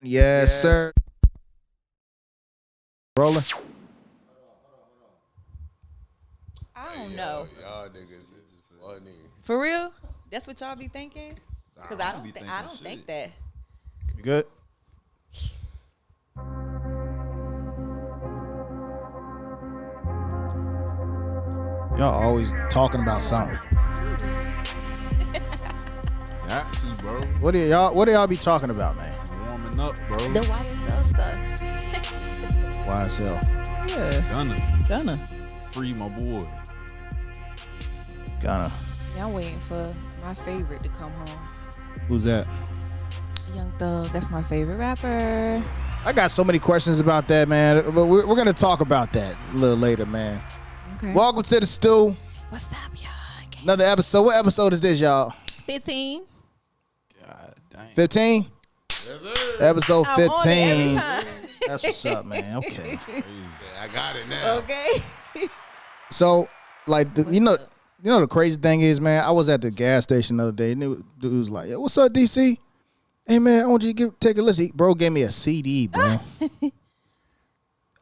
Yes, sir. Rolling. I don't know. Y'all niggas is funny. For real? That's what y'all be thinking? Because I don't think that. You good? Y'all always talking about something. Got to, bro. What do y'all be talking about, man? Warming up, bro. The YSL stuff. YSL. Yeah. Gunna. Free my boy. Gunna. Yeah, I'm waiting for my favorite to come home. Who's that? Young Thug. That's my favorite rapper. I got so many questions about that, man. But we're going to talk about that a little later, man. Okay. Welcome to the Stu. What's up, y'all? Another episode. What episode is this, y'all? 15. God dang. 15? Yes, sir. Episode I'm on it 15. every time. That's what's up, man. Okay. Crazy. I got it now. Okay. So, like, you know the crazy thing is, man, I was at the gas station the other day, and dude was like, "Yo, what's up, DC? Hey, man, I want you to take a listen." Bro gave me a CD, bro.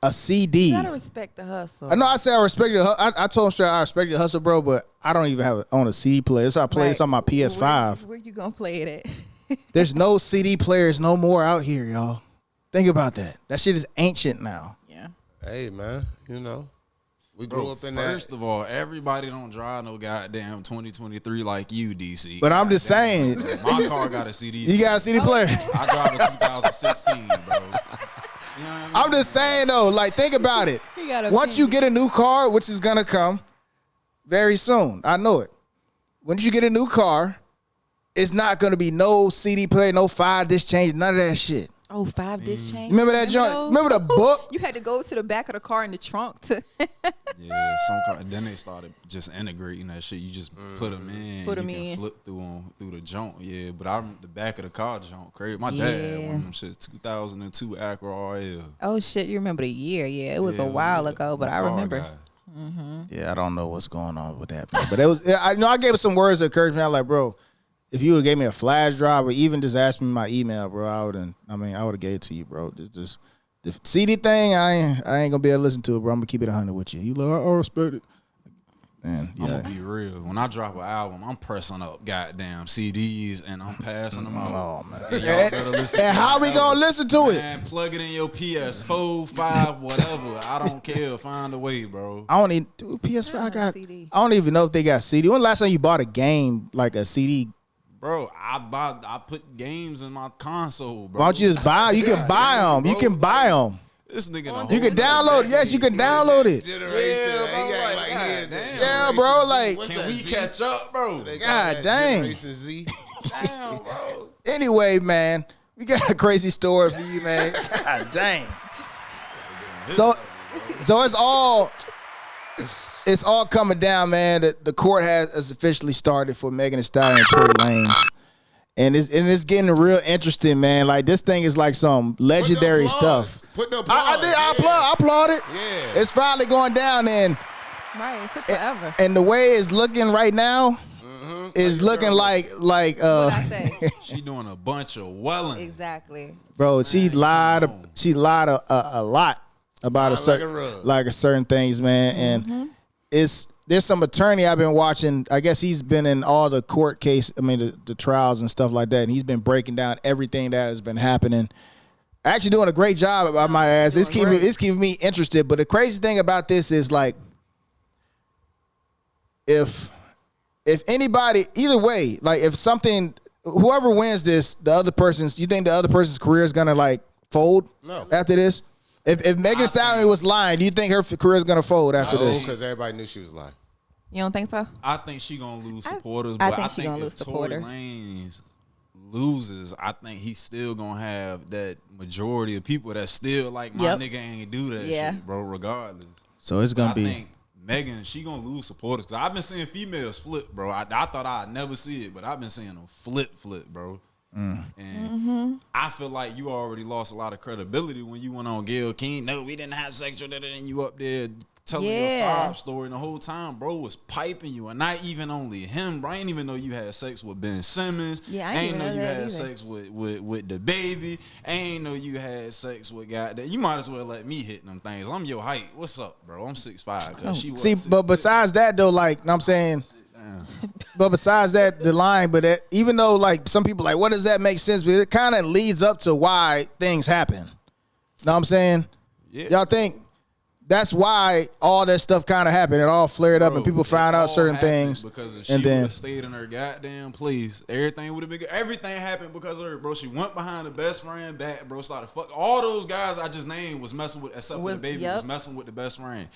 A CD. You gotta respect the hustle. I know I said I respect the I told him straight I respect the hustle, bro, but I don't even have it on a CD player. So I play this on my PS5. Where you gonna play it at? There's no CD players no more out here, y'all. Think about that. That shit is ancient now. Yeah. Hey, man, you know, we Bro, grew up in first of all, everybody don't drive no goddamn 2023 like you, DC. But I'm just saying, My car got a CD. you got a CD player. I drive a 2016, bro. You know what I mean? I'm just saying though, like think about it. You got a Once you get a new car, which is gonna come very soon, I know it. Once you get a new car, it's not gonna be no CD player, no 5-disc change, none of that shit. Oh, 5-disc change. Remember that joint? those? Remember the book? You had to go to the back of the car in the trunk to Yeah, some car. And then they started just integrating that shit. You just put them in. Put 'em you can in. flip through the junk. Yeah, but I remember the back of the car junk crazy. My dad had one of them shit, 2002 Acura RL. Oh shit, you remember the year? Yeah, it was Yeah, a while yeah. ago, but My I car remember. guy. Yeah, I don't know what's going on with that, man. But it was. I know I gave it some words of encouragement. I was like, bro, if you would have gave me a flash drive or even just asked me my email, bro, I would have gave it to you, bro. Just the CD thing, I ain't gonna be able to listen to it, bro. I'm gonna keep it 100 with you. You like, I respect it. Man, I'm yeah. gonna be real. When I drop an album, I'm pressing up goddamn CDs and I'm passing them out. Oh man. And y'all better listen And to how that we gonna album. listen to it? Man, plug it in your PS4, 5, whatever. I don't care. Find a way, bro. I don't even do PS5. CD. I don't even know if they got CD. When the last time you bought a game like a CD? Bro, I put games in my console, bro. Why don't you just buy? You can buy them. You can buy them. This nigga don't You can download. Yes, you can download it. Generation, Yeah, he bro, act like, he God in damn. Yeah, bro. Like, What's Can that, we Z? catch up, bro? They call God that dang. Generation Z. Damn, bro. anyway, man, we got a crazy story for you, man. God dang. So it's all coming down, man. The court has officially started for Megan Thee Stallion and Tory Lanez. And it's getting real interesting, man. Like this thing is like some legendary stuff. Put the applause. I applaud it. Yeah. It's finally going down, and Right, it took forever. the way it's looking right now is looking like What I say? She doing a bunch of welling. Exactly. bro. She lied a lot about a certain things, man. And there's some attorney I've been watching. I guess he's been in all the court case. I mean, the trials and stuff like that. And he's been breaking down everything that has been happening. Actually, doing a great job about my ass. It's keeping me interested. But the crazy thing about this is like, if anybody, either way, like if something, whoever wins this, you think the other person's career is gonna like fold after this? If Megan Thee Stallion was lying, do you think her career is gonna fold after this? Because everybody knew she was lying. You don't think so? I think she gonna lose supporters, I but think I she think gonna if lose Tory supporters. Lanez loses, I think he's still gonna have that majority of people that still like my Yep. nigga ain't do that Yeah. shit, bro. Regardless, So it's gonna I think Megan, she gonna lose supporters because I've been seeing females flip, bro. I thought I'd never see it, but I've been seeing them flip, bro. And I feel like you already lost a lot of credibility when you went on Gayle King. No, we didn't have sex with it, and you up there telling your sob story, and the whole time, bro, was piping you, and not even only him, bro. I didn't even know you had sex with Ben Simmons. Yeah, I ain't know you had either. sex with the baby. I ain't know you had sex with goddamn. You might as well let me hit them things. I'm your height. What's up, bro? I'm 6'5". Cause she was See, but besides that though, like, know what I'm saying. But besides that, the line, but that, even though like some people like, what does that make sense? But it kind of leads up to why things happen. Know what I'm saying? Yeah. Y'all think that's why all that stuff kind of happened? It all flared up, and people found out certain things. Because if she would have stayed in her goddamn place, everything would have been good. Everything happened because of her, bro. She went behind the best friend back, bro. Started fuck. All those guys I just named was messing with, except for the baby, was messing with the best friend.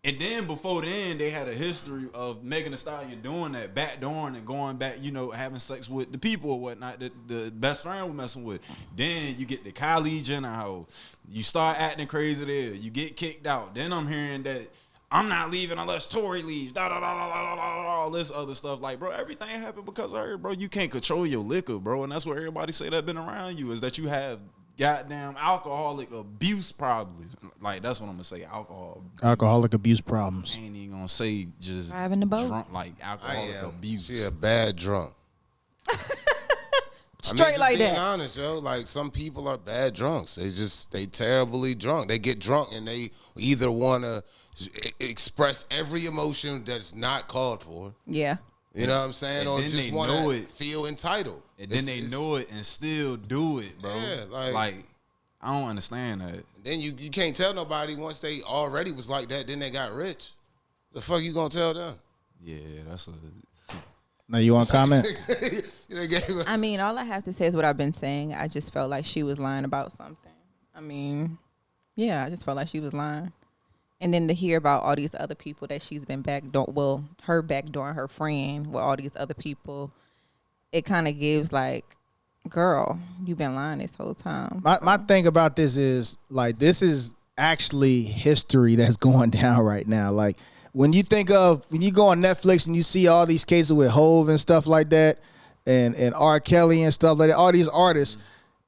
And then before then, they had a history of Megan Thee Stallion doing that, backdooring and going back, you know, having sex with the people or whatnot that the best friend was messing with. Then you get the Kylie Jenner hoe. You start acting crazy there. You get kicked out. Then I'm hearing that I'm not leaving unless Tory leaves. All this other stuff. Like, bro, everything happened because of her, bro. You can't control your liquor, bro. And that's what everybody say that been around you, is that you have goddamn alcoholic abuse probably. Like, that's what I'm gonna say. Alcoholic abuse problems. I ain't even gonna say just driving the boat. Drunk, like alcoholic abuse. She a bad drunk. Straight like that. Being honest, yo, like some people are bad drunks. They terribly drunk. They get drunk and they either want to express every emotion that's not called for. Yeah. You know what I'm saying? And or then just want to feel entitled. And then they know it and still do it, bro. Yeah, like I don't understand that. Then you can't tell nobody once they already was like that, then they got rich. The fuck you gonna tell them? Yeah, that's a... Now you want to comment? I mean, all I have to say is what I've been saying. I just felt like she was lying about something. I mean, yeah, I just felt like she was lying. And then to hear about all these other people that she's been her backdooring her friend with all these other people, it kind of gives like, girl, you've been lying this whole time. My thing about this is, like, this is actually history that's going down right now. Like, when you go on Netflix and you see all these cases with Hove and stuff like that, and R. Kelly and stuff like that, all these artists,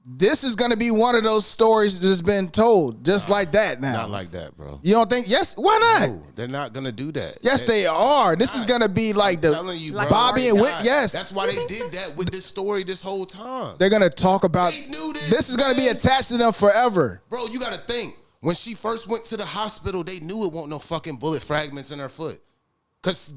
this is going to be one of those stories that's been told just like that now. Not like that, bro. You don't think? Yes. Why not? No, they're not going to do that. Yes, they are. This is going to be like I'm telling you, bro, Bobby and Whit. Yes. That's why they did that with this story this whole time. They're going to talk about. They knew this. This is going to be attached to them forever. Bro, you got to think. When she first went to the hospital, they knew it wasn't no fucking bullet fragments in her foot. Cause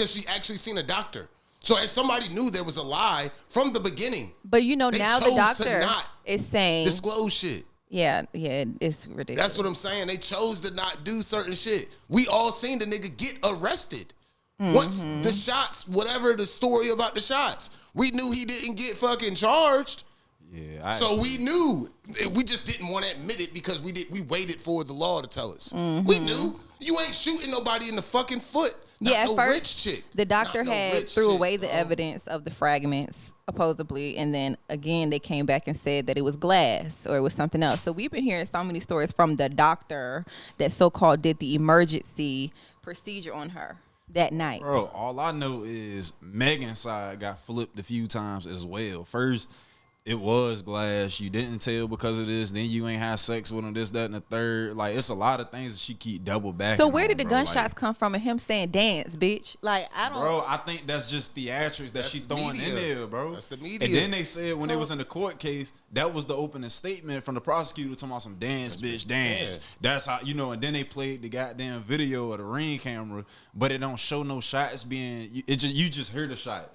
she actually seen a doctor. So if somebody knew there was a lie from the beginning. But you know, now the doctor is saying disclose shit. Yeah, it's ridiculous. That's what I'm saying. They chose to not do certain shit. We all seen the nigga get arrested. Once the shots, whatever the story about the shots, we knew he didn't get fucking charged. Yeah. So we knew. We just didn't want to admit it because we waited for the law to tell us. We knew you ain't shooting nobody in the fucking foot. At first, the doctor threw away the evidence of the fragments, supposedly, and then again they came back and said that it was glass or it was something else. So we've been hearing so many stories from the doctor that so-called did the emergency procedure on her that night. Bro, all I know is Megan's side got flipped a few times as well. First, it was glass. You didn't tell because of this. Then you ain't have sex with him, this, that, and the third. Like, it's a lot of things that she keep double backing. So where did the gunshots come from and him saying dance, bitch? Like, I don't... Bro, I think that's just theatrics that she throwing in there, bro. That's the media. And then they said when they was in the court case, that was the opening statement from the prosecutor talking about some dance, bitch, dance. Yeah. That's how, you know, and then they played the goddamn video of the Ring camera, but it don't show no shots being... You just hear the shot.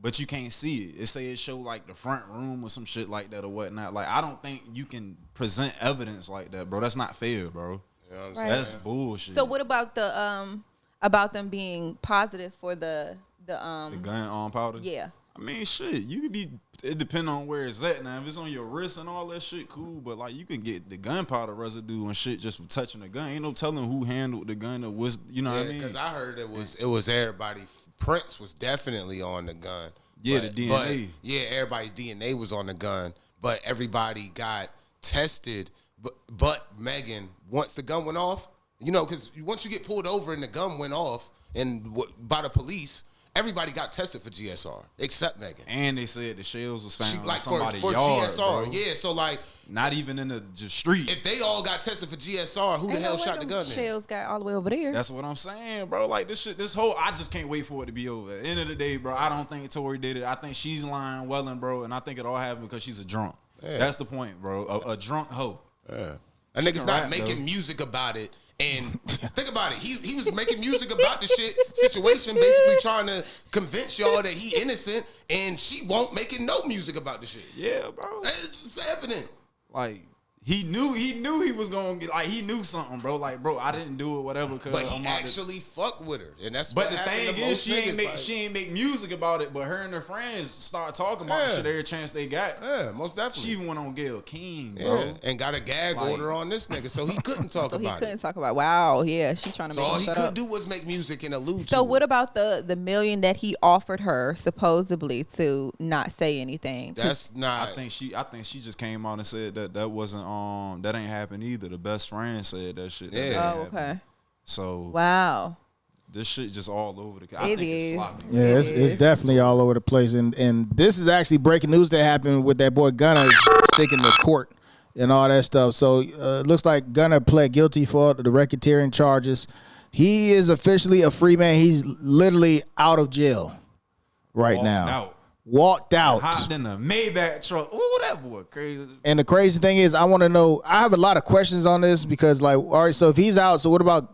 But you can't see it. It say it show like the front room or some shit like that or whatnot. Like, I don't think you can present evidence like that, bro. That's not fair, bro. You know what I'm saying? That's bullshit. So what about the about them being positive for the gun on powder? Yeah. I mean, shit, you could be. It depends on where it's at. Now, if it's on your wrist and all that shit, cool. But like, you can get the gunpowder residue and shit just from touching the gun. Ain't no telling who handled the gun or was. You know what I mean? Because I heard it was everybody. Prince was definitely on the gun. Yeah, the DNA. Everybody's DNA was on the gun, but everybody got tested. But Megan, once the gun went off, you know, because once you get pulled over and the gun went off and by the police, everybody got tested for GSR except Megan. And they said the shells was found like in somebody's for yard, GSR. bro. Yeah, so like not even in the street. If they all got tested for GSR, who the hell shot the gun? Shells got all the way over there. That's what I'm saying, bro. Like this whole, I just can't wait for it to be over. At the end of the day, bro, I don't think Tory did it. I think she's lying, Wellin, bro, and I think it all happened because she's a drunk. Yeah. That's the point, bro. A drunk hoe. Yeah. That nigga's not making music about it. And think about it. He was making music about the situation, basically trying to convince y'all that he innocent, and she won't making no music about the shit. Yeah, bro. It's just evident. Like he knew he was gonna get, like, he knew something, bro. Like, bro, I didn't do it, whatever. But he actually fucked with her, and that's. But what the thing is, she ain't make music about it. But her and her friends start talking about the shit every chance they got. Yeah, most definitely. She even went on Gayle King, bro, and got a gag order on this nigga, so he couldn't talk about it. He couldn't talk about. Wow, yeah, she trying to. So make all he could do was make music and allude to. So what about the $1 million that he offered her supposedly to not say anything? That's not. I think she just came out and said that wasn't that ain't happened either. The best friend said that shit. Yeah. Oh, okay. So wow, this shit just all over the. It is. Yeah, it's definitely all over the place, and this is actually breaking news that happened with that boy Gunna sticking to court and all that stuff. So it looks like Gunna pled guilty for the racketeering charges. He is officially a free man. He's literally out of jail right now. Walked out. Hopped in the Maybach truck. Ooh, that boy crazy. And the crazy thing is, I want to know, I have a lot of questions on this because, like, all right, so if he's out, so what about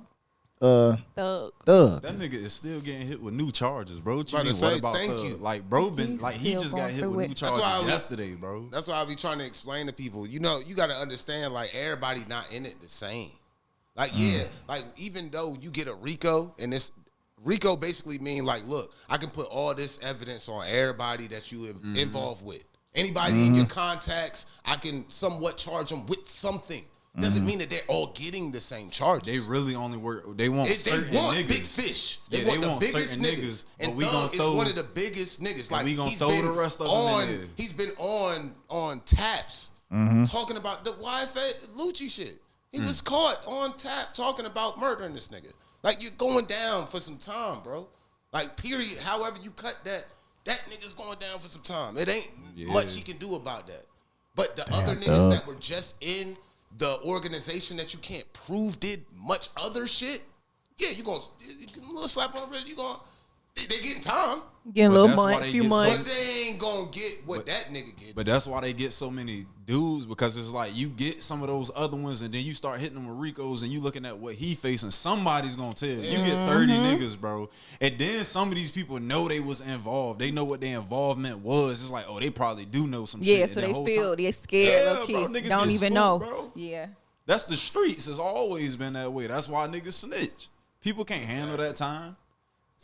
Thug? That nigga is still getting hit with new charges, bro. What you mean, what about thank Thug? you. Like, bro, he just got hit with new charges yesterday, bro. That's why I be trying to explain to people. You know, you got to understand, like, everybody not in it the same. Like, yeah, like, even though you get a RICO, and this RICO basically mean, like, look, I can put all this evidence on everybody that you involved with. Anybody in your contacts, I can somewhat charge them with something. Doesn't mean that they're all getting the same charges. They really only work. They want certain niggas. Big fish. They want the biggest niggas. And Thug is one of the biggest niggas. Like, we gonna throw the rest of them in there. He's been on taps talking about the YFA Lucci shit. He was caught on tap talking about murdering this nigga. Like, you're going down for some time, bro. Like, period. However you cut that nigga's going down for some time. It ain't much he can do about that. But the other niggas that were just in the organization that you can't prove did much other shit, yeah, you gonna a little slap on the wrist. You gonna they getting time. Getting a little few months. But they ain't gonna get what that nigga get. But that's why they get so many dudes, because it's like you get some of those other ones and then you start hitting them with RICOs and you looking at what he facing. Somebody's gonna tell you. You get 30 niggas, bro. And then some of these people know they was involved. They know what their involvement was. It's like, oh, they probably do know some shit. Yeah, so they feel they're scared. Yeah, bro, niggas don't even know. Bro. Yeah. That's the streets. It's always been that way. That's why niggas snitch. People can't handle that time.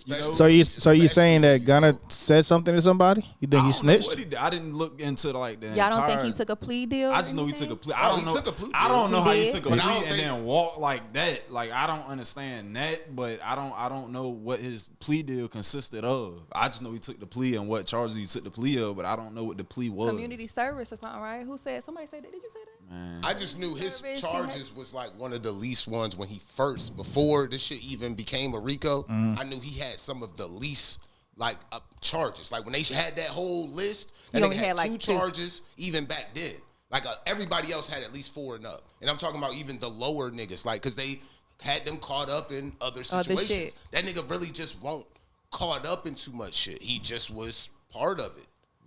You know? So you saying that Gunna said something to somebody? You think he snitched? I didn't look into like the Y'all don't think he took a plea deal? I just know he took a plea. I don't know how he took a plea and then walked like that. Like, I don't understand that, but I don't know what his plea deal consisted of. I just know he took the plea and what charges he took the plea of, but I don't know what the plea was. Community service or something, right? Who said? Somebody said that. Did you say that? Man. I just knew his charges was like one of the least ones when he first, before this shit even became a RICO. I knew he had some of the least like charges. Like when they had that whole list, and they had like two charges even back then. Like everybody else had at least 4 and up. And I'm talking about even the lower niggas, like, because they had them caught up in other situations. That nigga really just won't caught up in too much shit. He just was part of it.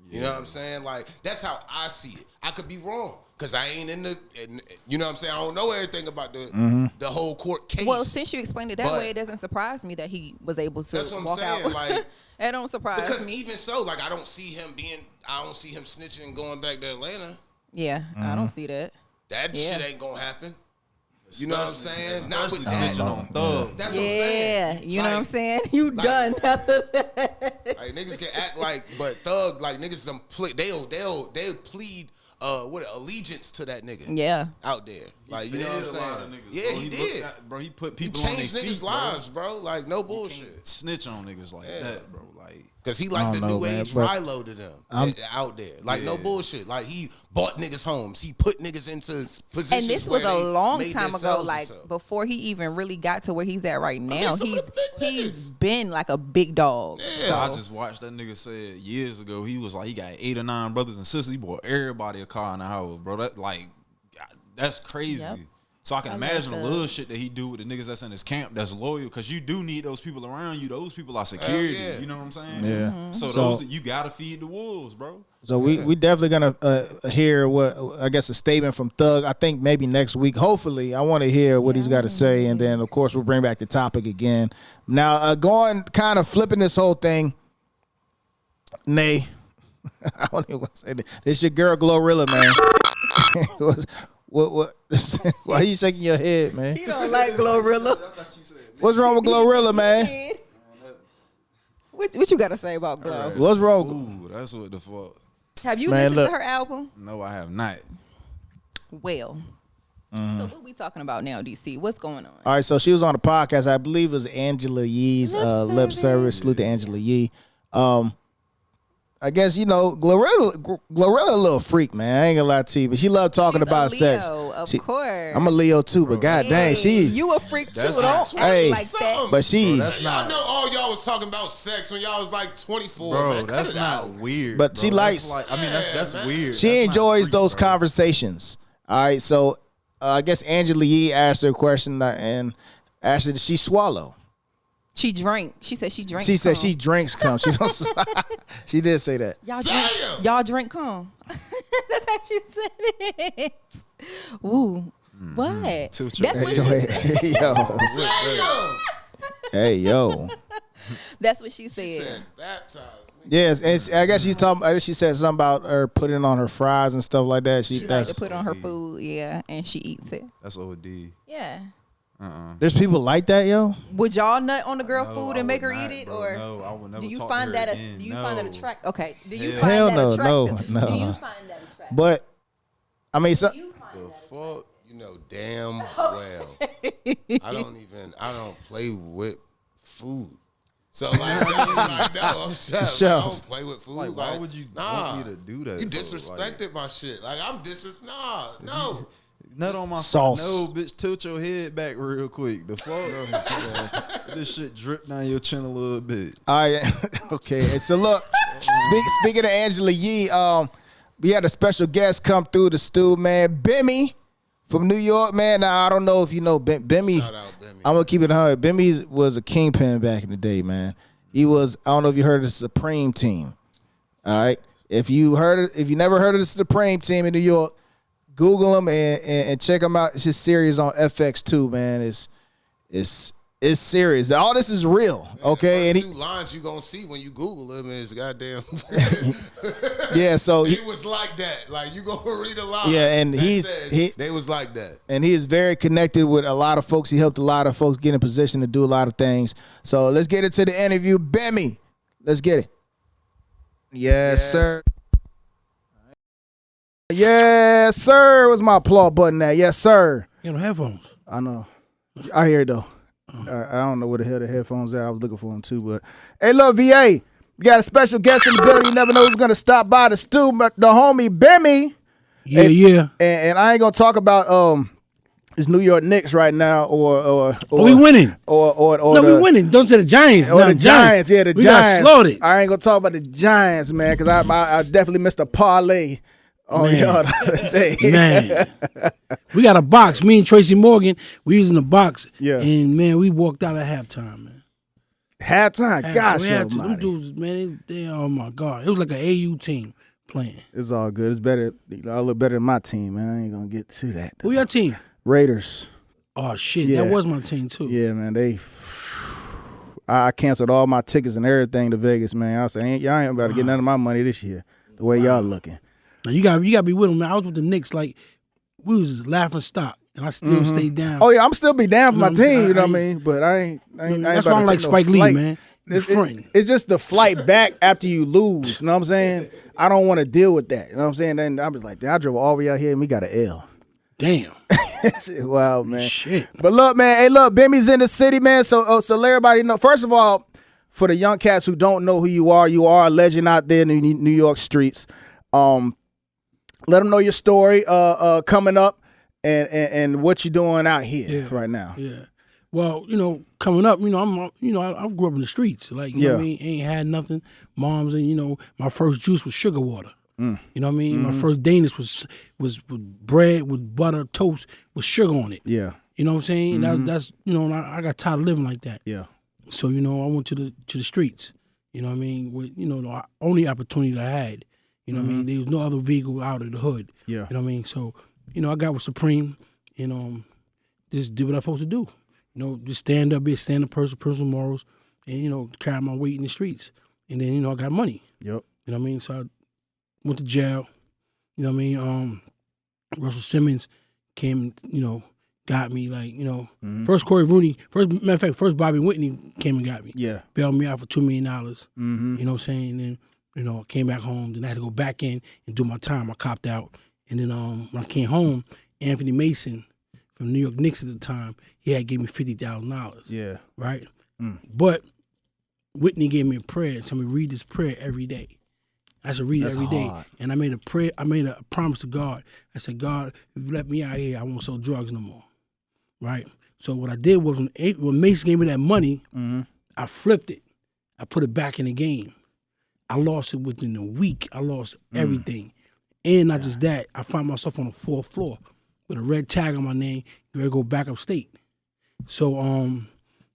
You know what I'm saying? Like, that's how I see it. I could be wrong. Because I ain't you know what I'm saying? I don't know everything about the whole court case. Well, since you explained it that way, it doesn't surprise me that he was able to that's what I'm walk saying. out. Like, it don't surprise because me. Even so, like, I don't see him snitching and going back to Atlanta. Yeah, I don't see that. That shit ain't gonna happen. You know what I'm saying? Not with snitching on Thug. That's what I'm saying. Yeah, you know what I'm saying? You like, done after that. Like, niggas can act like, but Thug, like, niggas they'll plead allegiance to that nigga. Yeah. Out there. Like, you know what I'm saying? Yeah, he did. Bro, he put people on their feet. He changed niggas' lives, bro. Like, no bullshit. Snitch on niggas like that, bro. Like, cause he like the new age Rilo to them out there. Like no bullshit. Like he bought niggas homes. He put niggas into positions. And this was a long time ago. Like themselves. before he even really got to where he's at right now. He's been like a big dog. Yeah. So I just watched that nigga say years ago. He was like, he got 8 or 9 brothers and sisters. He bought everybody a car in the house, bro. That's crazy. Yep. So I can imagine the little shit that he do with the niggas that's in his camp that's loyal, because you do need those people around you. Those people are security. You know what I'm saying? Yeah. Mm-hmm. So those you gotta feed the wolves, bro. So we definitely gonna hear what I guess a statement from Thug. I think maybe next week. Hopefully, I want to hear what he's got to say, and then of course we'll bring back the topic again. Now going kind of flipping this whole thing. Nay, I don't even want to say that. This your girl GloRilla, man. What? Why are you shaking your head, man? he don't like GloRilla. What's wrong with GloRilla, man? What you got to say about Glo? What's wrong? Ooh, that's what the fuck. Have you listened to her album? No, I have not. Well. So what we talking about now, DC? What's going on? All right, so she was on the podcast. I believe it was Angela Yee's Lip Service. Salute to Angela Yee. I guess, GloRilla a little freak, man. I ain't gonna lie to you, but she loved talking about sex. Of course. I'm a Leo too, but god dang, you a freak too. Don't act like that. But she, y'all know all y'all was talking about sex when y'all was like 24. Bro, man. that's not weird. But bro. she likes. That's weird. She enjoys those conversations. All right, so I guess Angela Yee asked her a question and asked her, did she swallow? She drank. She said she drank. She said she drinks cum. She don't. She did say that. Y'all drink cum. That's how she said it. Ooh, what? That's what she said. Hey yo. That's what she said. She said baptized. Yes, and I guess she's talking. I guess she said something about her putting it on her fries and stuff like that. She likes to put it on her food, and she eats it. That's OD. Yeah. There's people like that, yo. Would y'all nut on the girl food and make her eat it, or no? I would never. Do you talk find to her that? again. Do you find that attractive? Okay. Do you Hell find that no, attractive? no. Do you find that attractive? But I mean, so Fuck, you know damn well. I don't play with food. So like, I'm shut. Like, I don't play with food. Like, why would you want me to do that? You disrespected my shit. Like I'm no. Nut on my sauce. No, bitch, tilt your head back real quick. The fuck? This shit drip down your chin a little bit. Okay. So look, speaking of Angela Yee, we had a special guest come through the Stu, man. Bimmy from New York, man. Now, I don't know if you know Bimmy. Shout out Bimmy. I'm going to keep it 100. Bimmy was a kingpin back in the day, man. He was, I don't know if you heard of the Supreme Team. All right. If you never heard of the Supreme Team in New York, Google him and check him out. It's his series on FX2, man. It's serious. All this is real, okay? And the two lines you gonna see when you Google him is goddamn. Yeah, so he was like that. Like you gonna read a line. Yeah, and they was like that. And he is very connected with a lot of folks. He helped a lot of folks get in position to do a lot of things. So let's get into the interview, Bimmy. Let's get it. Yes, sir. Yes, sir. Where's my applaud button at? Yes, sir. You know, headphones. I know. I hear it, though. I don't know where the hell the headphones at. I was looking for them, too. But hey, look, VA. We got a special guest in the building. You never know who's going to stop by the Stu, the homie, Bimmy. Yeah. And I ain't going to talk about his New York Knicks right now or we winning. We winning. Don't say the Giants. Or the Giants. Yeah, the we Giants. Got slaughtered. I ain't going to talk about the Giants, man, because I definitely missed a parlay. Oh, y'all the other day. Man. We got a box. Me and Tracy Morgan, we using the box. Yeah. And, man, we walked out at halftime, man. Halftime? Gosh, them dudes, man, they, oh, my God. It was like an AU team playing. It's all good. It's better. I look better than my team, man. I ain't going to get to that. Who your team? Raiders. Oh, shit. Yeah. That was my team, too. Yeah, man. I canceled all my tickets and everything to Vegas, man. I said, y'all ain't about to get none of my money this year, the way y'all looking. Now, you gotta be with them, man. I was with the Knicks, like, we was laughing stock, and I still stayed down. Oh, yeah, I'm still be down for my team, you know what I mean? But I ain't that's why I'm like Spike Lee, man. It's just the flight back after you lose, you know what I'm saying? I don't want to deal with that, you know what I'm saying? Then I was like, I drove all the way out here, and we got an L. Damn. Wow, man. Shit. But look, man. Hey, look, Bimmy's in the city, man. So let everybody know. First of all, for the young cats who don't know who you are a legend out there in the New York streets. Let them know your story coming up and what you're doing out here right now. Yeah. Well, coming up, I grew up in the streets. Like, you know what I mean? Ain't had nothing. Moms and, my first juice was sugar water. You know what I mean? My first Danish was bread with butter, toast with sugar on it. Yeah. You know what I'm saying? That's I got tired of living like that. Yeah. So, I went to the streets. You know what I mean? With the only opportunity that I had. You know what I mean? There was no other vehicle out of the hood. Yeah. You know what I mean? So, I got with Supreme and just did what I'm supposed to do. Just stand up, be a stand-up person, personal morals, and, carry my weight in the streets. And then, I got money. Yep. You know what I mean? So I went to jail. You know what I mean? Russell Simmons came, got me, like, first Corey Rooney, matter of fact, first Bobby Whitney came and got me. Yeah. Bailed me out for $2 million. You know what I'm saying? And I came back home. Then I had to go back in and do my time. I copped out. And then when I came home, Anthony Mason from New York Knicks at the time, he had gave me $50,000. Yeah. Right? But Whitney gave me a prayer and told me read this prayer every day. I should read it every day. And I made a prayer, I made a promise to God. I said, God, if you let me out here, I won't sell drugs no more. Right? So what I did was when Mason gave me that money, I flipped it. I put it back in the game. I lost it within a week. I lost everything. And not just that, I found myself on the 4th floor with a red tag on my name, ready to go back upstate. So,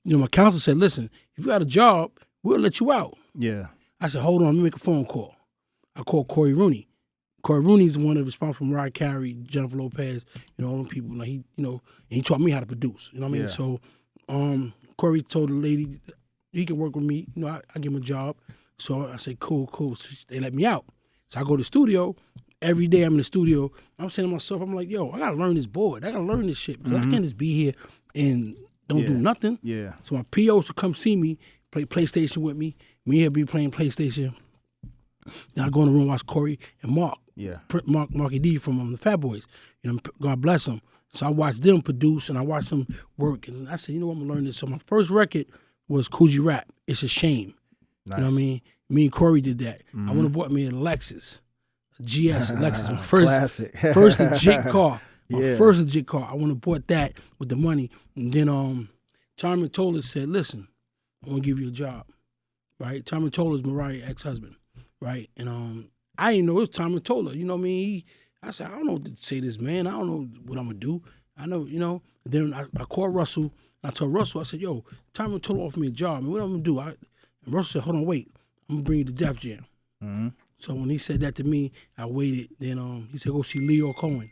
my counsel said, listen, if you got a job, we'll let you out. Yeah. I said, hold on, let me make a phone call. I called Corey Rooney. Corey Rooney's the one that's responsible for Mariah Carey, Jennifer Lopez, all them people. Like and he taught me how to produce. You know what I mean? So, Corey told the lady he could work with me. I give him a job. So I said, cool. So they let me out. So I go to the studio. Every day I'm in the studio. I'm saying to myself, I'm like, yo, I got to learn this board. I got to learn this shit. Because I can't just be here and don't do nothing. Yeah. So my POs would come see me, play PlayStation with me. Me here be playing PlayStation. Then I go in the room, watch Corey and Mark. Yeah. Marky D from the Fat Boys. God bless them. So I watched them produce and I watched them work. And I said, I'm going to learn this. So my first record was Coogee Rap. It's a Shame. Nice. You know what I mean? Me and Corey did that. I went and bought me a Lexus. GS Lexus. My first legit car. First legit car. I went and bought that with the money. And then Tommy Tola said, listen, I want to give you a job. Right? Tommy Tola's Mariah's ex-husband. Right? And I didn't know it was Tommy Tola. You know what I mean? I said, I don't know what to say to this man. I don't know what I'm going to do. I know, And then I called Russell. And I told Russell, I said, yo, Tommy Tola offered me a job. I mean, what am I going to do? And Russell said, hold on, wait. I'm going to bring you to Def Jam. So when he said that to me, I waited. Then he said, go see Leo Cohen.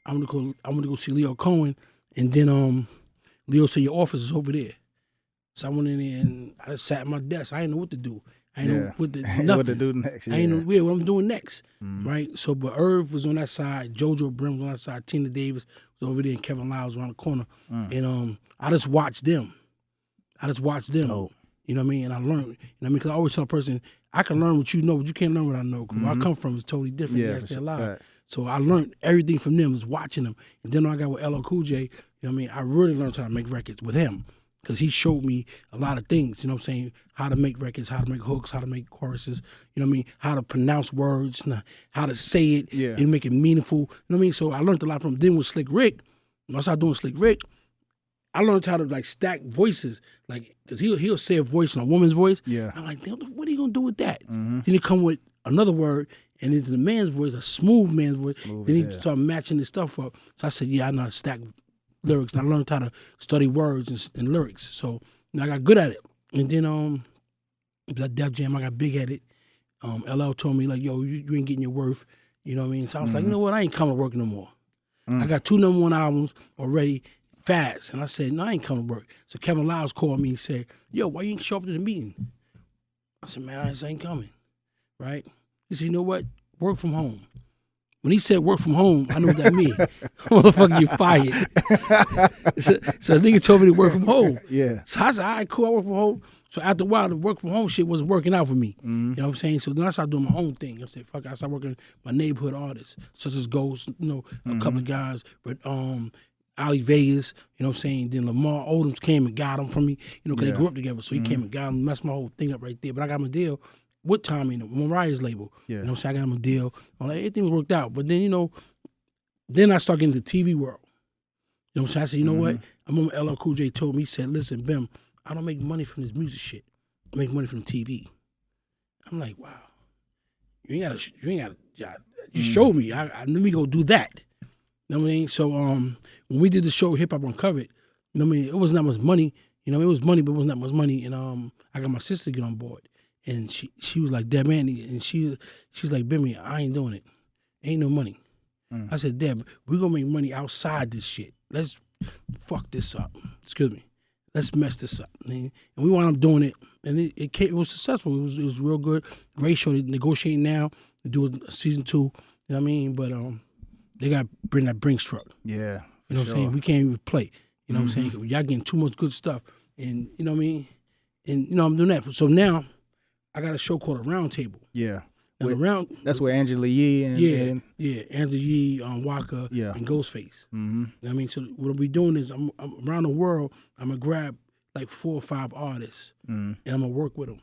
I'm gonna go see Leo Cohen. And then Leo said, your office is over there. So I went in there and I sat at my desk. I didn't know what to do. I didn't know what to do next. I didn't know what I'm doing next. Right? So, but Irv was on that side. JoJo Brim was on that side. Tina Davis was over there. And Kevin Lyles was around the corner. And I just watched them. Oh. You know what I mean? And I learned. Because I always tell a person, I can learn what you know, but you can't learn what I know. Because where I come from is totally different. Yeah, that's their life. So I learned everything from them, was watching them. And then when I got with LL Cool J, you know what I mean? I really learned how to make records with him. Because he showed me a lot of things, you know what I'm saying? How to make records, how to make hooks, how to make choruses, you know what I mean? How to pronounce words, how to say it, and make it meaningful. You know what I mean? So I learned a lot from him. Then with Slick Rick, when I started doing Slick Rick, I learned how to like stack voices, like because he'll say a voice in a woman's voice. Yeah, I'm like, damn, what are you gonna do with that? Then he come with another word, and it's the man's voice, a smooth man's voice. Then he started matching his stuff up. So I said, yeah, I know how to stack lyrics, and I learned how to study words and lyrics. So I got good at it. And then that Def Jam, I got big at it. LL told me like, yo, you ain't getting your worth. You know what I mean? So I was like, you know what? I ain't coming to work no more. I got 2 #1 albums already. Fast. And I said, no, I ain't coming to work. So Kevin Lyles called me and said, yo, why you ain't show up to the meeting? I said, man, I just ain't coming. Right? He said, you know what? Work from home. When he said work from home, I know what that means. Motherfucker, you fired. so a nigga told me to work from home. Yeah. So I said, all right, cool, I work from home. So after a while, the work from home shit wasn't working out for me. You know what I'm saying? So then I started doing my own thing. I said, fuck it, I started working with my neighborhood artists, such as Ghost, a couple of guys, but Ali Vegas, you know what I'm saying? Then Lamar Odoms came and got him from me, you know, because they grew up together. So he came and got him, messed my whole thing up right there. But I got him a deal with Tommy and Mariah's label. You know what I'm saying? I got him a deal. Everything worked out. But then, you know, then I started getting into the TV world. You know what I'm saying? I said, you know what? I remember LL Cool J told me, he said, listen, Bim, I don't make money from this music shit. I make money from TV. I'm like, wow. You showed me. Let me go do that. You know what I mean? So when we did the show Hip Hop Uncovered, you know what I mean? It wasn't that much money. You know, it was money, but it wasn't that much money. And I got my sister to get on board. And she was like, Deb, man, and she was like, Bimmy, I ain't doing it. Ain't no money. I said, Deb, we're going to make money outside this shit. Let's fuck this up. Excuse me. Let's mess this up. And we wound up doing it. And it was successful. It was real good. Great show. They're negotiating now to do a season 2. You know what I mean? But they got to bring that Brinks truck. Yeah. You know what I'm saying? We can't even play. You know what I'm saying? Y'all getting too much good stuff. And you know what I mean? And you know, I'm doing that. So now I got a show called A Round Table. Yeah. That's where Angela Yee and Angela Yee, Waka, and Ghostface. You know what I mean? So what I'll be doing is I'm around the world. I'm gonna grab like 4 or 5 artists and I'm gonna work with them.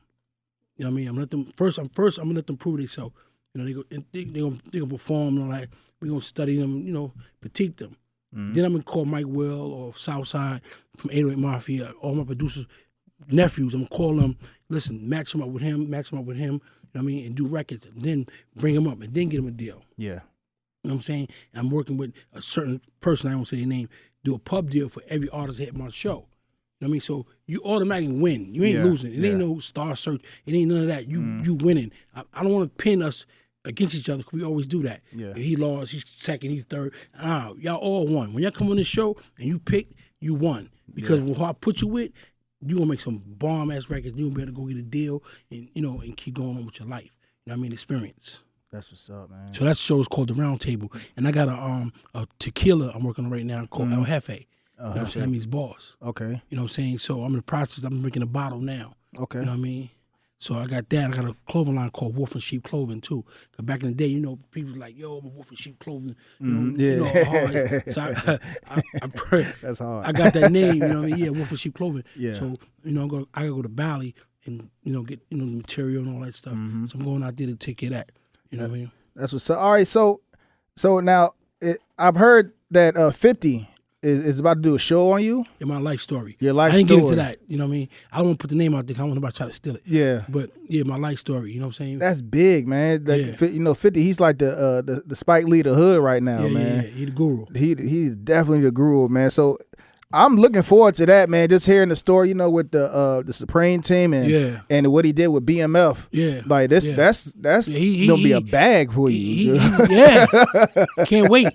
You know what I mean? I'm gonna let them first. I'm gonna let them prove themselves. You know, they gonna perform and all that. We gonna study them. You know, critique them. Then I'm gonna call Mike Will or Southside from 808 Mafia. All my producers, nephews. I'm gonna call them. Listen, match them up with him. You know what I mean? And do records. And then bring them up and then get them a deal. Yeah. You know what I'm saying? And I'm working with a certain person, I won't say their name, do a pub deal for every artist that hit my show. You know what I mean? So you automatically win. You ain't losing. It ain't no star search. It ain't none of that. You winning. I don't want to pin us against each other because we always do that. Yeah. He lost, he's second, he's third. Y'all all won. When y'all come on this show and you pick, you won. Because who I put you with, you gonna make some bomb-ass records. You gonna be able to go get a deal and, you know, and keep going on with your life. You know what I mean? Experience. That's what's up, man. So that show is called The Round Table. And I got a tequila I'm working on right now called El Jefe. You know what I'm saying? That means boss. Okay. You know what I'm saying? So I'm in the process. I'm making a bottle now. Okay. You know what I mean? So I got that. I got a clothing line called Wolf and Sheep Clothing too. Cause back in the day, you know, people like, yo, I'm a Wolf and Sheep Clothing. You know, hard. So I that's hard. I got that name. You know what I mean? Yeah, Wolf and Sheep Clothing. Yeah. So you know, I gotta go to Bali and you know get the material and all that stuff. So I'm going out there to take care of that. You know what I mean? That's what's up. All right. So now I've heard that 50 is about to do a show on you. In my life story. Your life story. I didn't get into that. You know what I mean? I don't want to put the name out there. I don't want nobody to try to steal it. Yeah. But yeah, my life story. You know what I'm saying? That's big, man. Like, you know, 50. He's like the Spike Lee of the hood right now, man. Yeah, he's the guru. He's definitely the guru, man. So I'm looking forward to that, man. Just hearing the story, you know, with the Supreme team and what he did with BMF. Yeah, like this, that's gonna be a bag for you. Can't wait.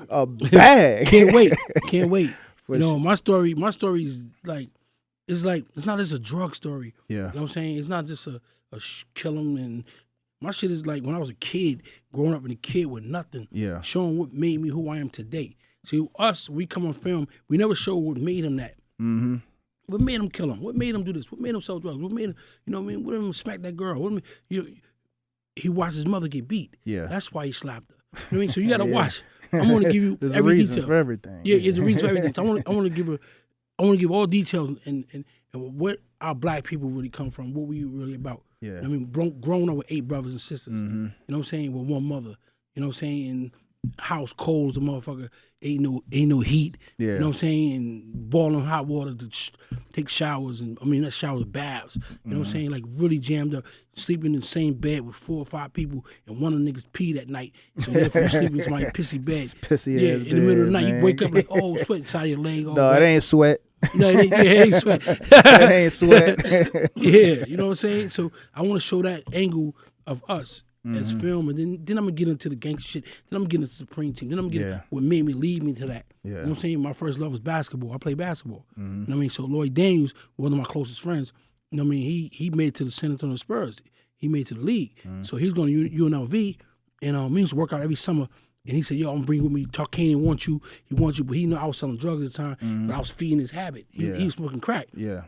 A bag. Can't wait. You know, my story is like it's not just a drug story. Yeah, you know what I'm saying? It's not just a kill 'em and. My shit is like when I was a kid, growing up in a kid with nothing. Yeah, showing what made me who I am today. See, we come on film, we never show what made him that. Mm-hmm. What made him kill him? What made him do this? What made him sell drugs? What made him, you know what I mean? What made him smack that girl? He watched his mother get beat. Yeah. That's why he slapped her. You know what I mean? So you got to watch. I'm going to give you There's every a reason detail. for everything. Yeah, it's a reason for everything. So I want to give all details and what our black people really come from, what we really about. Yeah. You know what I mean, growing up with 8 brothers and sisters. Mm-hmm. You know what I'm saying? With one mother. You know what I'm saying? And house cold as a motherfucker. Ain't no heat. Yeah. You know what I'm saying? And boiling hot water to take showers not showers, baths. You know what I'm saying? Like really jammed up, sleeping in the same bed with 4 or 5 people, and one of the niggas peed at night. So therefore you sleep in somebody's pissy bed. Pissy in the middle of the night, you wake up like, oh, sweat inside your leg. No, it ain't sweat. No, it ain't sweat. It ain't sweat. Yeah, you know what I'm saying? So I want to show that angle of us. As film, and then I'm gonna get into the gangster shit. Then I'm gonna get into the Supreme Team. Then I'm gonna get what made me lead me to that. Yeah. You know what I'm saying? My first love was basketball. I played basketball. You know what I mean? So Lloyd Daniels, one of my closest friends, you know what I mean? He made it to the San Antonio Spurs. He made it to the league. So he's going to UNLV, and we used to work out every summer. And he said, yo, I'm gonna bring with me Tarkanian wants you. He wants you, but he knew I was selling drugs at the time, but I was feeding his habit. He was smoking crack. Yeah.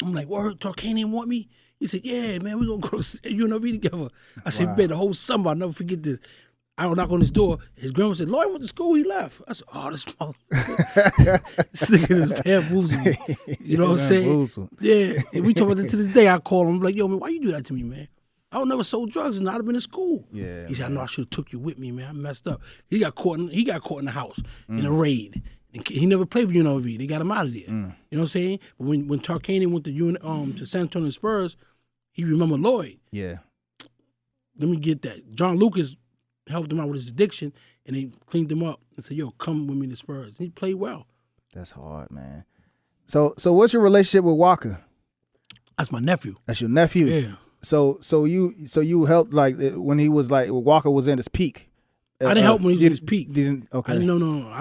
I'm like, what, Tarkanian want me? He said, yeah, man, we gonna go to UNLV together. I said, bet the whole summer, I'll never forget this. I would knock on his door. His grandma said, Lloyd went to school, he left. I said, oh, this motherfucker. This nigga is bamboozling. You know what I'm saying? Yeah. And we talk about that to this day. I call him like, yo, man, why you do that to me, man? I would never sold drugs and I'd have been in school. Yeah. He said, I know I should have took you with me, man. I messed up. He got caught in the house in a raid. He never played for UNLV. They got him out of there. You know what I'm saying? But when Tarkanian went to San Antonio Spurs, he remembered Lloyd. Yeah. Let me get that. John Lucas helped him out with his addiction, and they cleaned him up and said, yo, come with me to Spurs. And he played well. That's hard, man. So what's your relationship with Walker? That's my nephew. That's your nephew? Yeah. So you helped like when he was like Walker was in his peak. I didn't help when he was in his peak. Didn't okay. No.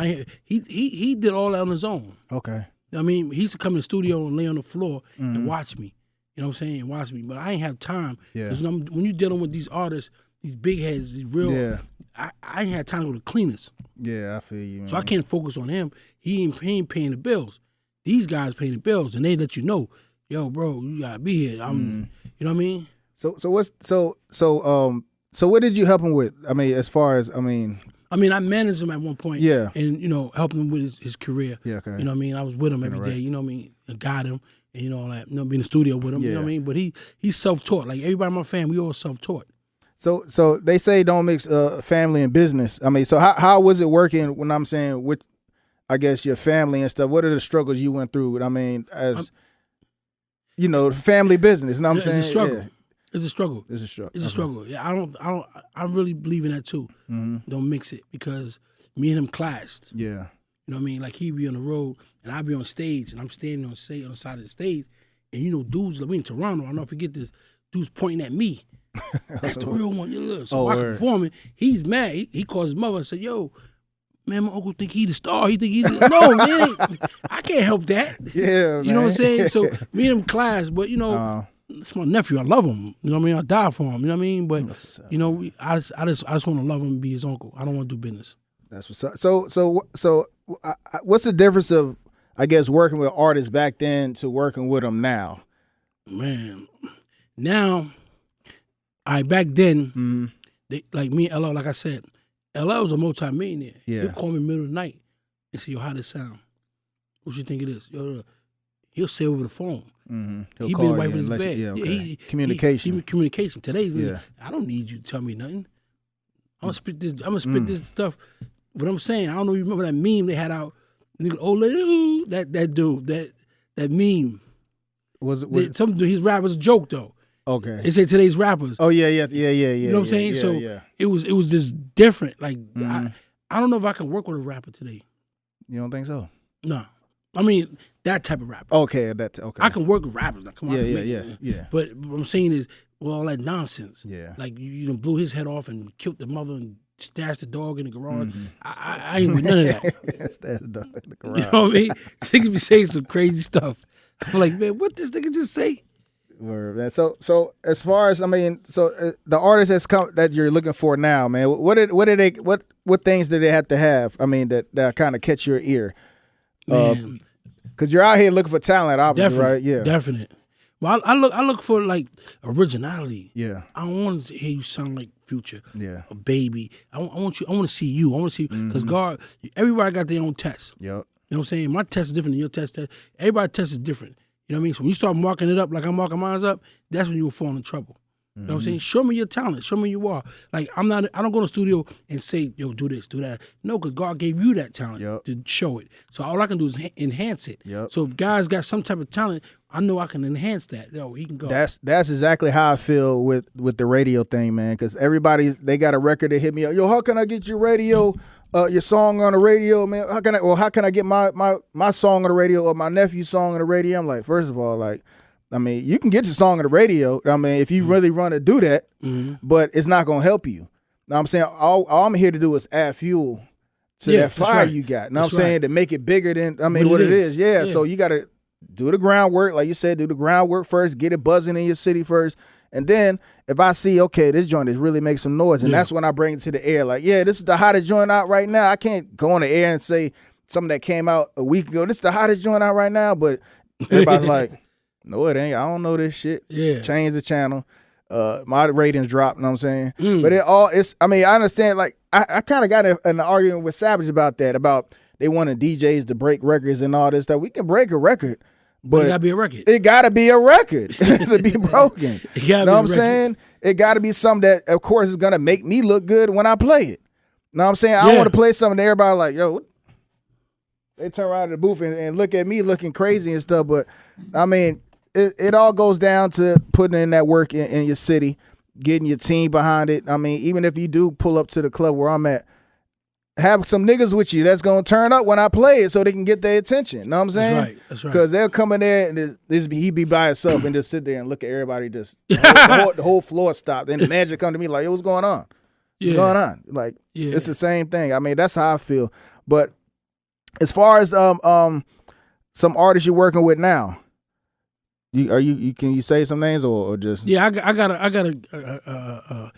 He did all that on his own. Okay. I mean, he used to come in the studio and lay on the floor and watch me. You know what I'm saying? Watch me. But I ain't have time. Because when you're dealing with these artists, these big heads, these real, I ain't had time to go to cleaners. Yeah, I feel you, man. So I can't focus on him. He ain't paying the bills. These guys pay the bills, and they let you know, yo, bro, you gotta be here. You know what I mean? So what did you help him with? I mean, as far as I managed him at one point. Yeah. And helped him with his career. Yeah. Okay. You know what I mean? I was with him every day. You know what I mean? I got him. And all that. Be in the studio with him. Yeah. You know what I mean? But he's self-taught. Like everybody in my family, we all self-taught. So they say don't mix family and business. I mean, so how was it working when I'm saying with, I guess, your family and stuff? What are the struggles you went through? I mean, as family business. You know what I'm saying? It's a struggle. Yeah. It's a struggle. It's a struggle. It's a struggle. Yeah, I really believe in that too. Don't mix it because me and him clashed. Yeah. You know what I mean? Like he be on the road and I be on stage and I'm standing on the side of the stage and dudes, like we in Toronto, I'll never forget this, dudes pointing at me. That's the real one. So I performing, he's mad. He calls his mother and said, yo, man, my uncle think he the star. He think no, man, I can't help that. Yeah, man. You know what I'm saying? So me and him clash, but it's my nephew. I love him. You know what I mean? I die for him. You know what I mean? But I just want to love him and be his uncle. I don't want to do business. That's what's up. So what's the difference of, I guess, working with artists back then to working with them now? Man, now, back then, they, like me and LL, like I said, LL was a multi-millionaire. Yeah. He'll call me middle of the night and say, yo, how this sound? What you think it is? Yo, he'll say over the phone. Mm-hmm. He been wiping his bed. Yeah, okay. Communication. Communication. Today's I don't need you to tell me nothing. I'm gonna spit this stuff. But I'm saying, I don't know if you remember that meme they had out. Oh, that dude, that meme. His rap was a joke though. Okay. They say today's rappers. Oh yeah. You know what I'm saying? Yeah, so it was just different. Like I don't know if I can work with a rapper today. You don't think so? No. I mean that type of rapper. Okay, I can work with rappers. Now, come on. Yeah. But what I'm saying is, all that nonsense. Yeah. Like you blew his head off and killed the mother and stashed the dog in the garage. I ain't with none of that. Stashed the dog in the garage. You know what I mean? Niggas be saying some crazy stuff. I'm like, man, what this nigga just say? Word, man. So as far as the artists that you're looking for now, man, what things do they have to have? I mean, that kind of catch your ear, because you're out here looking for talent, obviously, right? Yeah, definite. Well, I look for like originality. Yeah, I don't want to hear you sound like Future. Yeah, a baby. I want to see you. I want to see because God, everybody got their own test. Yep. You know what I'm saying? My test is different than your test. Everybody's test is different. You know what I mean? So when you start marking it up like I'm marking mine up, that's when you'll fall in trouble. You know what I'm saying? Show me your talent. Show me you are. Like I don't go to the studio and say, yo, do this, do that. No, because God gave you that talent to show it. So all I can do is enhance it. Yep. So if guys got some type of talent, I know I can enhance that. Yo, he can go. That's exactly how I feel with the radio thing, man. Because they got a record that hit me up. Yo, how can I get your radio? Your song on the radio, man. How can I get my song on the radio or my nephew's song on the radio? I'm like, first of all, like, I mean, you can get your song on the radio. I mean, if you really want to do that, but it's not gonna help you. Now I'm saying all I'm here to do is add fuel to that fire you got. Now I'm saying to make it bigger than what it is. Yeah. So you gotta do the groundwork, like you said, do the groundwork first, get it buzzing in your city first. And then if I see, okay, this joint is really make some noise, and that's when I bring it to the air. Like, yeah, this is the hottest joint out right now. I can't go on the air and say something that came out a week ago. This is the hottest joint out right now, but everybody's like, no, it ain't. I don't know this shit. Yeah. Change the channel. my ratings dropped. You know what I'm saying? But I understand. Like I kind of got in an argument with Savage about that. About they wanted DJs to break records and all this stuff. We can break a record, but it gotta be a record. It gotta be a record to be broken. You know what I'm saying? It gotta be something that, of course, is gonna make me look good when I play it. You know what I'm saying? I don't want to play something that everybody like, yo. They turn around in the booth and look at me looking crazy and stuff. But I mean, it all goes down to putting in that work in your city, getting your team behind it. I mean, even if you do pull up to the club where I'm at, have some niggas with you that's gonna turn up when I play it so they can get their attention. You know what I'm saying? That's right. Because they'll come in there and he be by himself and just sit there and look at everybody. Just the whole floor stopped. And the manager come to me like, "Yo, what's going on? What's going on?" Like, it's the same thing. I mean, that's how I feel. But as far as some artists you're working with now, can you say some names or just? Yeah, I got a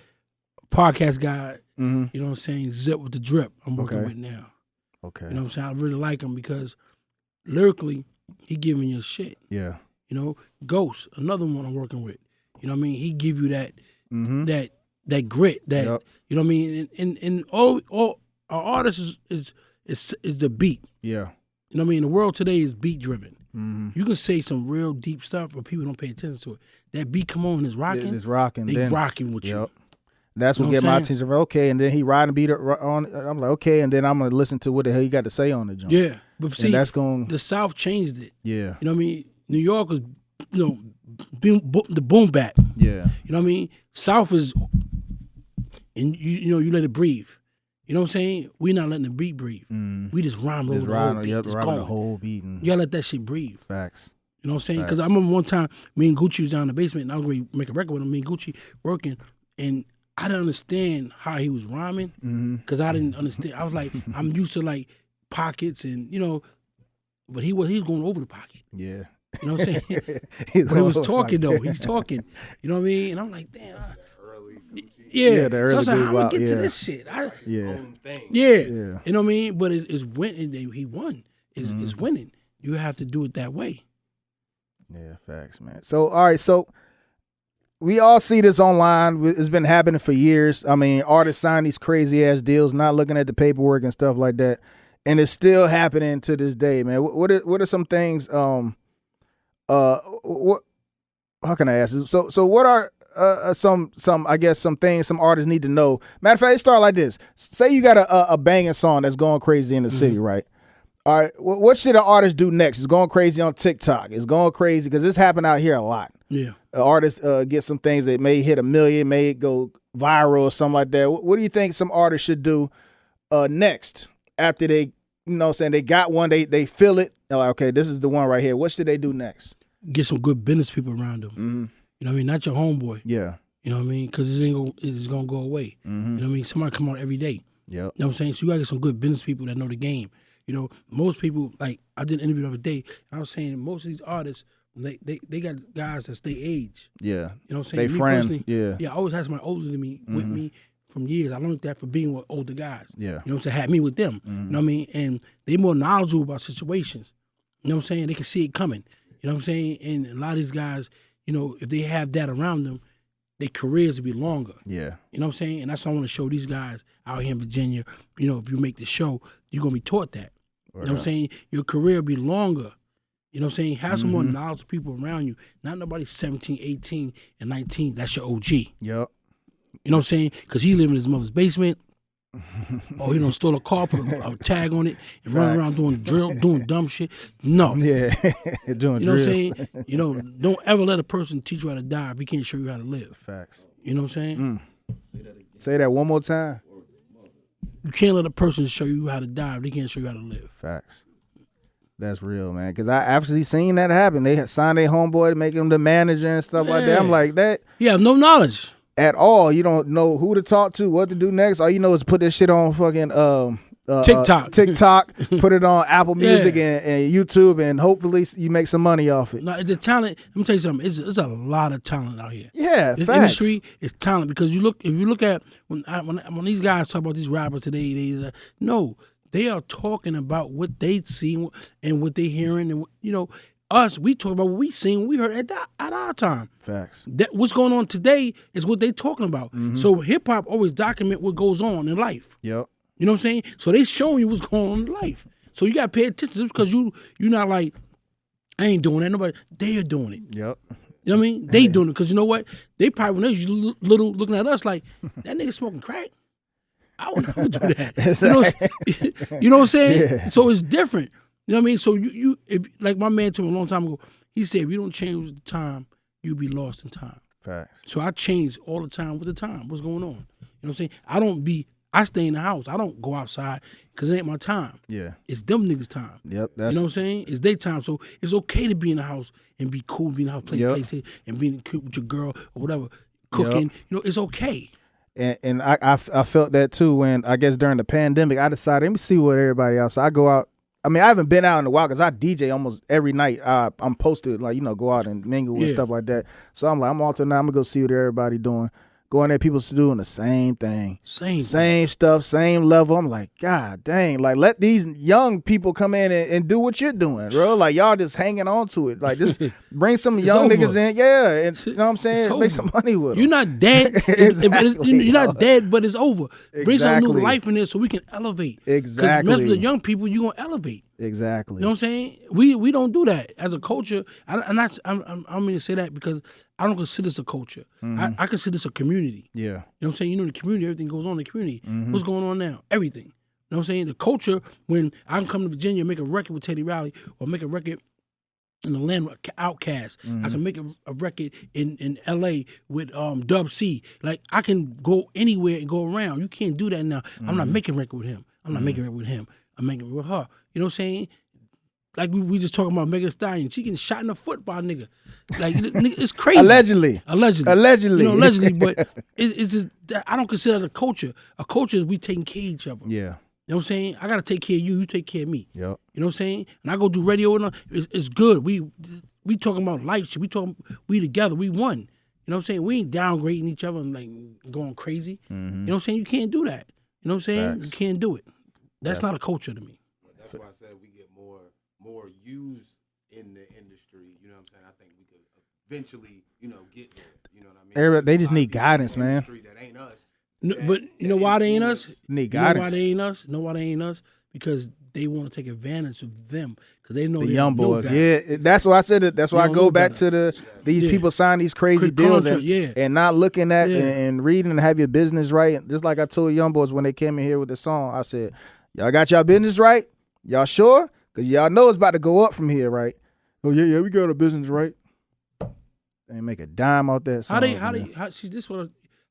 podcast guy. You know what I'm saying? Zip with the Drip. I'm working with now. Okay. You know what I'm saying? I really like him because lyrically, he giving you shit. Yeah. You know, Ghost, another one I'm working with. You know what I mean? He give you that that grit, that you know what I mean? And all our artists is the beat. Yeah. You know what I mean? The world today is beat driven. You can say some real deep stuff, but people don't pay attention to it. That beat come on, is rocking. It's rocking. They rocking with you. That's what get my attention. Okay, and then he riding beat on. I'm like, okay, and then I'm gonna listen to what the hell he got to say on the joint. Yeah, but see, that's the South changed it. Yeah, you know what I mean. New York was, you know, the boom bap. Yeah, you know what I mean. South is, and you know, you let it breathe. You know what I'm saying? We not letting the beat breathe. We just rhyme over the whole beat. The whole beat. You gotta let that shit breathe. Facts. You know what I'm saying? Because I remember one time, me and Gucci was down in the basement, and I was going to make a record with him. Me and Gucci working, and I didn't understand how he was rhyming because I didn't understand. I was like, I'm used to like pockets and, you know, but he was going over the pocket. Yeah. You know what I'm saying? But he was talking though. He's talking. You know what I mean? And I'm like, damn. Yeah. The early so I was like, how do we get to this shit? Yeah. You know what I mean? But it's winning. He won. It's winning. You have to do it that way. Yeah, facts, man. So, all right, so we all see this online. It's been happening for years. I mean, artists sign these crazy ass deals, not looking at the paperwork and stuff like that, and it's still happening to this day, man. What are some things? What? How can I ask? So what are some I guess some things some artists need to know? Matter of fact, let's start like this. Say you got a banging song that's going crazy in the city, right? All right, what should an artist do next? It's going crazy on TikTok. It's going crazy because this happen out here a lot. Yeah, artists get some things that may hit 1 million, may go viral or something like that. What do you think some artists should do next after they, you know, what I'm saying they got one, they feel it. They're like, okay, this is the one right here. What should they do next? Get some good business people around them. You know what I mean? Not your homeboy. Yeah. You know what I mean? Because it's gonna go away. You know what I mean? Somebody come out every day. Yep. You know what I'm saying? So you gotta get some good business people that know the game. You know, most people, like, I did an interview the other day, and I was saying most of these artists, they got guys that's their age. Yeah. You know what I'm saying? They friend. Yeah. Yeah, I always had somebody older than me with me from years. I learned that for being with older guys. Yeah. You know what I'm saying? Had me with them. You know what I mean? And they more knowledgeable about situations. You know what I'm saying? They can see it coming. You know what I'm saying? And a lot of these guys, you know, if they have that around them, their careers will be longer. Yeah. You know what I'm saying? And that's what I want to show these guys out here in Virginia. You know, if you make the show, you're going to be taught that. You know what I'm saying? Your career will be longer. You know what I'm saying? Have some more knowledgeable people around you. Not nobody 17, 18, and 19. That's your OG. Yep. You know what I'm saying? Because he live in his mother's basement. Or he done stole a car, put a tag on it, and run around doing dumb shit. No. Yeah. Doing you know what I'm saying? You know, don't ever let a person teach you how to die if he can't show you how to live. Facts. You know what I'm saying? Say that one more time. You can't let a person show you how to die if they can't show you how to live. Facts. That's real, man. Because I actually seen that happen. They had signed their homeboy to make him the manager and stuff like that. I'm like, that. You have no knowledge. At all. You don't know who to talk to, what to do next. All you know is put this shit on fucking TikTok, put it on Apple Music and YouTube, and hopefully you make some money off it. No, the talent, let me tell you something, it's a lot of talent out here. Yeah, this industry is talent, because if you look at when these guys talk about these rappers today, they are talking about what they see and what they hearing, and you know, us, we talk about what we seen, we heard at our time. Facts. That what's going on today is what they talking about. So hip hop always document what goes on in life. Yep. You know what I'm saying? So they showing you what's going on in life. So you gotta pay attention because you're not like, I ain't doing that. Nobody, they are doing it. Yep. You know what I mean? They doing it because you know what? They probably when they was little looking at us like that nigga smoking crack. I would never do that. You know what I'm saying? Yeah. So it's different. You know what I mean? So you if like my man told me a long time ago, he said if you don't change with the time, you'll be lost in time. Facts. So I change all the time with the time. What's going on? You know what I'm saying? I stay in the house. I don't go outside because it ain't my time. Yeah. It's them niggas' time. Yep. You know what I'm saying? It's their time. So it's okay to be in the house and be cool, be in the house, play PlayStation, and being cool with your girl or whatever, cooking. You know, it's okay. And I felt that too when, I guess during the pandemic, I decided, let me see what everybody else. So I go out. I mean, I haven't been out in a while because I DJ almost every night. I'm posted, like, go out and mingle and stuff like that. So I'm like, I'm alternating now. I'm going to go see what everybody doing. Going there, people doing the same thing. Same stuff, same level. I'm like, God dang. Like, let these young people come in and do what you're doing, bro. Like, y'all just hanging on to it. Like, just bring some young niggas in. Yeah. And, you know what I'm saying? Make some money with them. You're not dead. Exactly, you're not dead, but it's over. Exactly. Bring some new life in there so we can elevate. Exactly. Because with the young people, you're going to elevate. Exactly. You know what I'm saying? We don't do that as a culture. I don't mean to say that because I don't consider this a culture. I consider this a community. Yeah. You know what I'm saying? In the community, everything goes on in the community. What's going on now? Everything. You know what I'm saying? The culture, when I can come to Virginia and make a record with Teddy Riley or make a record in the land with Outkast. I can make a record in L.A. with Dub C. Like, I can go anywhere and go around. You can't do that now. I'm not making a record with him. I'm not making a record with him. I'm making it with her. You know what I'm saying? Like we just talking about Megan Thee Stallion. She getting shot in the foot by a nigga. Like, it's crazy. Allegedly. You know, allegedly, but it's just, I don't consider it a culture. A culture is we taking care of each other. Yeah. You know what I'm saying? I got to take care of you. You take care of me. Yep. You know what I'm saying? And I go do radio and it's good. We talking about life shit. We together. We one. You know what I'm saying? We ain't downgrading each other and like going crazy. You know what I'm saying? You can't do that. You know what I'm saying? Facts. You can't do it. That's not a culture to me. That's why I said we get more used in the industry. You know what I'm saying? I think we could eventually, get there. You know what I mean? Everybody, they just need guidance, man. That ain't us. No, but you know why they ain't us? Need You know guidance. why they ain't us? Know why they ain't us? Because they want to take advantage of them. Because they know The they young don't know boys. better. Yeah, that's why I said it. That's why I don't go know back better. to these people sign these crazy Quick deals contract, and not looking at Yeah. and reading and have your business right. Just like I told young boys when they came in here with the song, I said, y'all got y'all business right? Y'all sure? Because y'all know it's about to go up from here, right? Oh, yeah, we got our business right. They ain't make a dime out that song.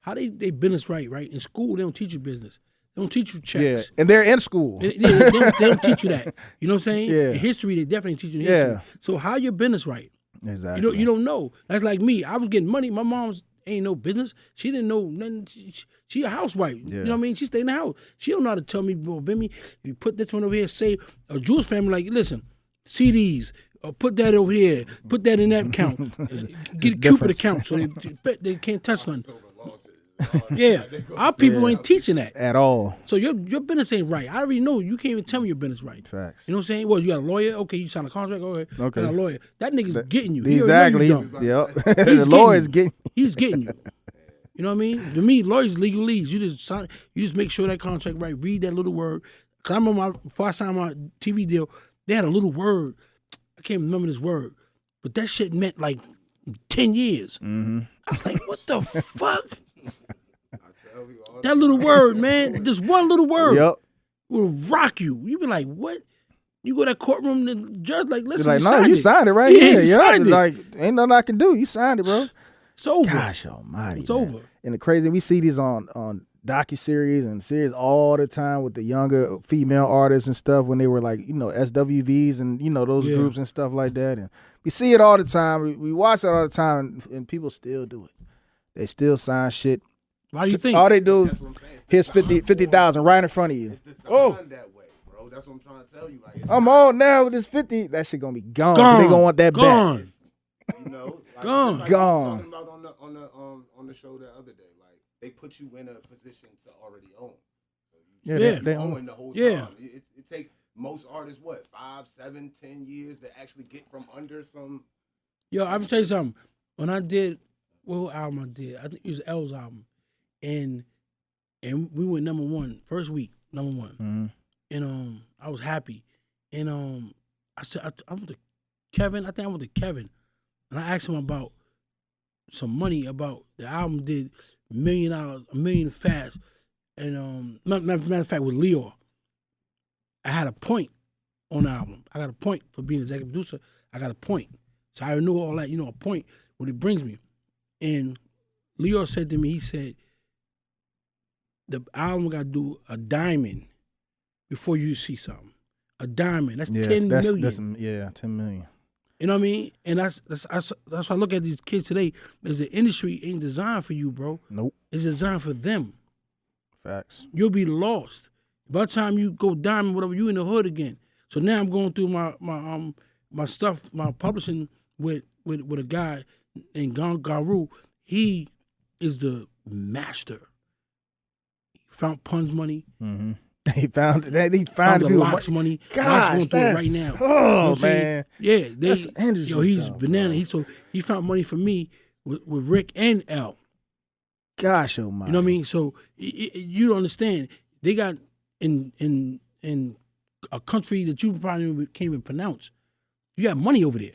How they business right? In school, they don't teach you business. They don't teach you checks. Yeah, and they're in school. They don't teach you that. You know what I'm saying? Yeah. In history, they definitely teach you history. Yeah. So how your business right? Exactly. You don't know. That's like me. I was getting money. My mom's ain't no business. She didn't know nothing. She a housewife. Yeah. You know what I mean? She stayed in the house. She don't know how to tell me, bro, Bimmy, you put this one over here, say, a Jewish family, like, listen, CDs, put that over here, put that in that account. Get a Cupid account so they can't touch nothing. Yeah, our people ain't teaching that at all. So your business ain't right. I already know. You can't even tell me your business right. Facts. You know what I'm saying? Well, you got a lawyer. Okay, you signed a contract. Okay, you got a lawyer. That nigga's getting you. Exactly. He already know you dumb. Yep. The lawyer's getting. He's getting you. You know what I mean? To me, lawyers legalese. You just sign. You just make sure that contract right. Read that little word. Cause I remember before I signed my TV deal, they had a little word. I can't remember this word, but that shit meant like 10 years. I'm like, what the fuck? That little word, man, just one little word will rock you. You be like, what? You go to that courtroom, the judge like, listen, like, no, you signed it, right? Yeah, you signed it. Like, ain't nothing I can do. You signed it, bro. It's over. Gosh almighty, it's man. over. And the crazy, we see these on docuseries and series all the time with the younger female artists and stuff when they were like, SWVs and, those groups and stuff like that. And we see it all the time. We watch it all the time, and people still do it. They still sign shit. Why do you think? All they do is here's 50,000 right in front of you. It's designed that way, bro. That's what I'm trying to tell you. Like, I'm on now with this 50. That shit gonna be gone. They gonna want that back. Gone. Like Gone. I was talking about on the show the other day. Like, they put you in a position to already own. They own the whole time. Yeah. It take most artists, 5, 7, 10 years to actually get from under some. Yo, I'm gonna tell you something. When I did, what album I did? I think it was L's album, and we went number one first week, number one, and I was happy, and I said I went to Kevin. I think I went to Kevin, and I asked him about some money about the album. Did $1 million, $1 million fast, and matter of fact with Leo, I had a point on the album. I got a point for being executive producer. I got a point. So I knew all that, a point, what it brings me. And Leo said to me, he said, the album got to do a diamond before you see something. A diamond. That's 10 million. That's 10 million. You know what I mean? And that's why I look at these kids today. There's an industry ain't designed for you, bro. Nope. It's designed for them. Facts. You'll be lost. By the time you go diamond, whatever, you in the hood again. So now I'm going through my stuff, my publishing with a guy named Garu. He is the master. He found Pun's money. Mm-hmm. He found it. He found the Locks money. God, Locks going through it right now. Oh, man. Yeah, that's interesting. He's stuff, banana. He found money for me with Rick and L. Gosh, oh my. You know what I mean? So you don't understand. They got in a country that you probably can't even pronounce. You got money over there.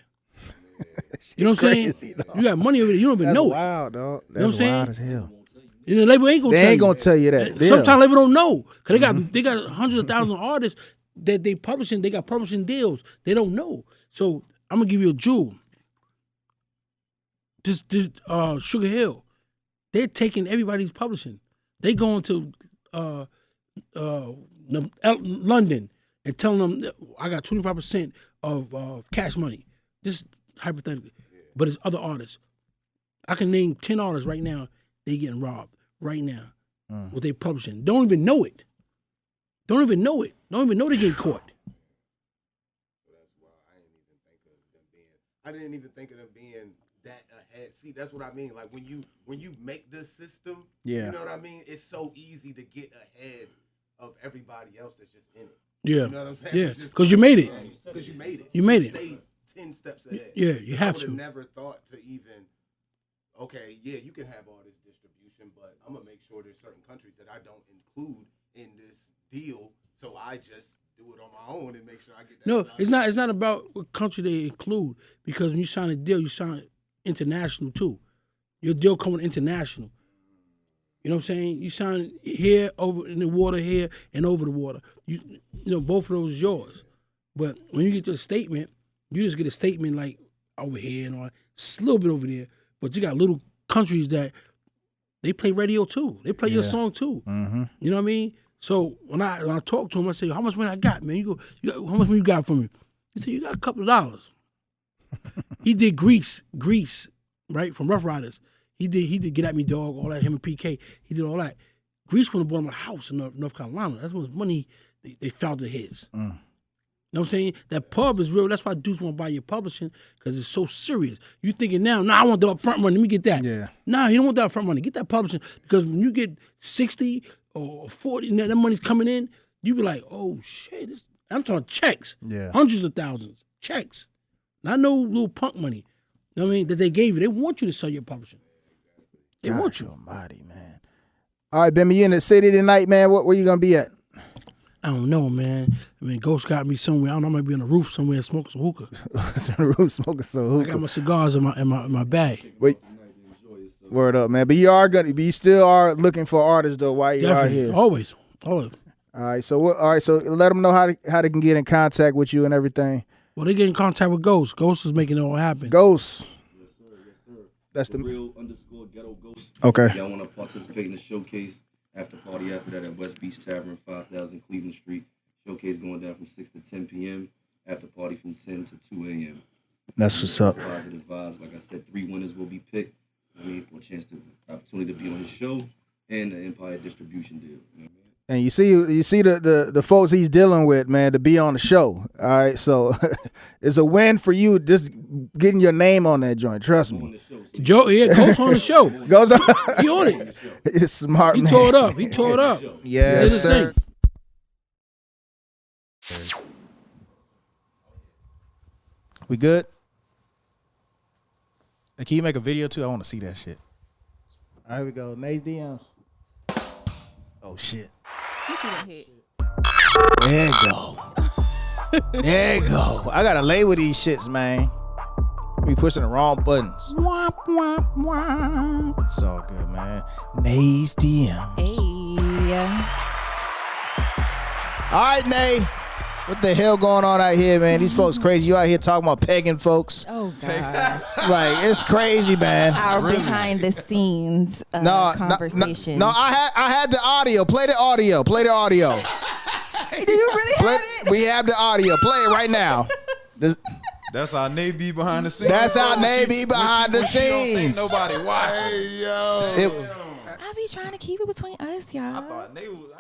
You know what I'm saying? You got money over there. You don't even know it. Wow, dog. That's you know what I'm wild as hell. And the label ain't gonna tell you that. Sometimes label don't know because they got hundreds of thousands of artists that they publishing. They got publishing deals. They don't know. So I'm gonna give you a jewel. This Sugar Hill, they're taking everybody's publishing. They going to London and telling them I got 25% of cash money. Just hypothetically, but it's other artists. I can name 10 artists right now. They getting robbed right now. What they publishing. Don't even know it. Don't even know it. Don't even know they getting caught. That's why I didn't even think of them being that ahead. See, that's what I mean. Like when you make this system, you know what I mean? It's so easy to get ahead of everybody else that's just in it. Yeah. You know what I'm saying? Yeah. Because you made it. Because you made it. You made it. Stayed 10 steps ahead. Yeah, you have to. I would have never thought to even, okay, yeah, you can have all this distribution, but I'm going to make sure there's certain countries that I don't include in this deal, so I just do it on my own and make sure I get that. No, it's not about what country they include, because when you sign a deal, you sign international too. Your deal coming international. You know what I'm saying? You sign here, over in the water, here, and over the water. You know, both of those is yours. But when you get to a statement, you just get a statement like over here and all that. It's a little bit over there. But you got little countries that they play radio too. They play your song too. Mm-hmm. You know what I mean? So when I talk to him, I say, how much money I got, man? You go, how much money you got from me? He said, you got a couple of dollars. He did Grease, right, from Rough Riders. He did Get At Me Dog, all that, him and PK. He did all that. Grease went and bought him a house in North Carolina. That's what money they found of his. You know what I'm saying? That pub is real. That's why dudes want to buy your publishing, because it's so serious. You thinking now, I want the upfront money. Let me get that. Yeah. Nah, you don't want that upfront money. Get that publishing, because when you get 60 or 40, and that money's coming in, you be like, oh shit. I'm talking checks. Yeah. Hundreds of thousands. Checks. Not no little punk money. You know what I mean? That they gave you. They want you to sell your publishing. They want you. Almighty, man. All right, Bimmy, you in the city tonight, man. Where you gonna be at? I don't know, man. I mean, Ghost got me somewhere. I don't know. I might be on the roof somewhere smoking some hookah. On the roof smoking some hookah. I got my cigars in my bag. Wait. Word up, man. But you still are looking for artists though while you're out here. Always. All right. So let them know how they can get in contact with you and everything. Well, they get in contact with Ghost. Ghost is making it all happen. Ghost. Yes, sir. That's the real_ghetto Ghost. Okay. Y'all want to participate in the showcase after party after that at West Beach Tavern, 5000 Cleveland Street. Showcase going down from 6 to 10 p.m. After party from 10 to 2 a.m. That's what's up. Positive vibes. Like I said, 3 winners will be picked. For a chance opportunity to be on his show and the Empire distribution deal. You know what I mean? And you see the folks he's dealing with, man, to be on the show. All right, so it's a win for you just getting your name on that joint. Trust me. Joe, Ghost on the show. Goes on. He on it. It's smart. He man. tore it up. Yes, sir. We good? Hey, can you make a video too? I want to see that shit. All right, here we go. Nate's DMs. Oh shit. What you done hit? There you go. There you go. I gotta lay with these shits, man. We pushing the wrong buttons. Womp, womp, womp. It's all good, man. Nate's DMs. Hey. All right, Nate. What the hell going on out here, man? These folks crazy. You out here talking about pegging folks. Oh, God. Like, it's crazy, man. Our behind the scenes conversation. No, I had the audio. Play the audio. Do you really have it? We have the audio. Play it right now. That's how Nate be behind the scenes. That's how Nate be behind the scenes. Nobody watching. Hey, yo. I be trying to keep it between us, y'all. I thought Nate was.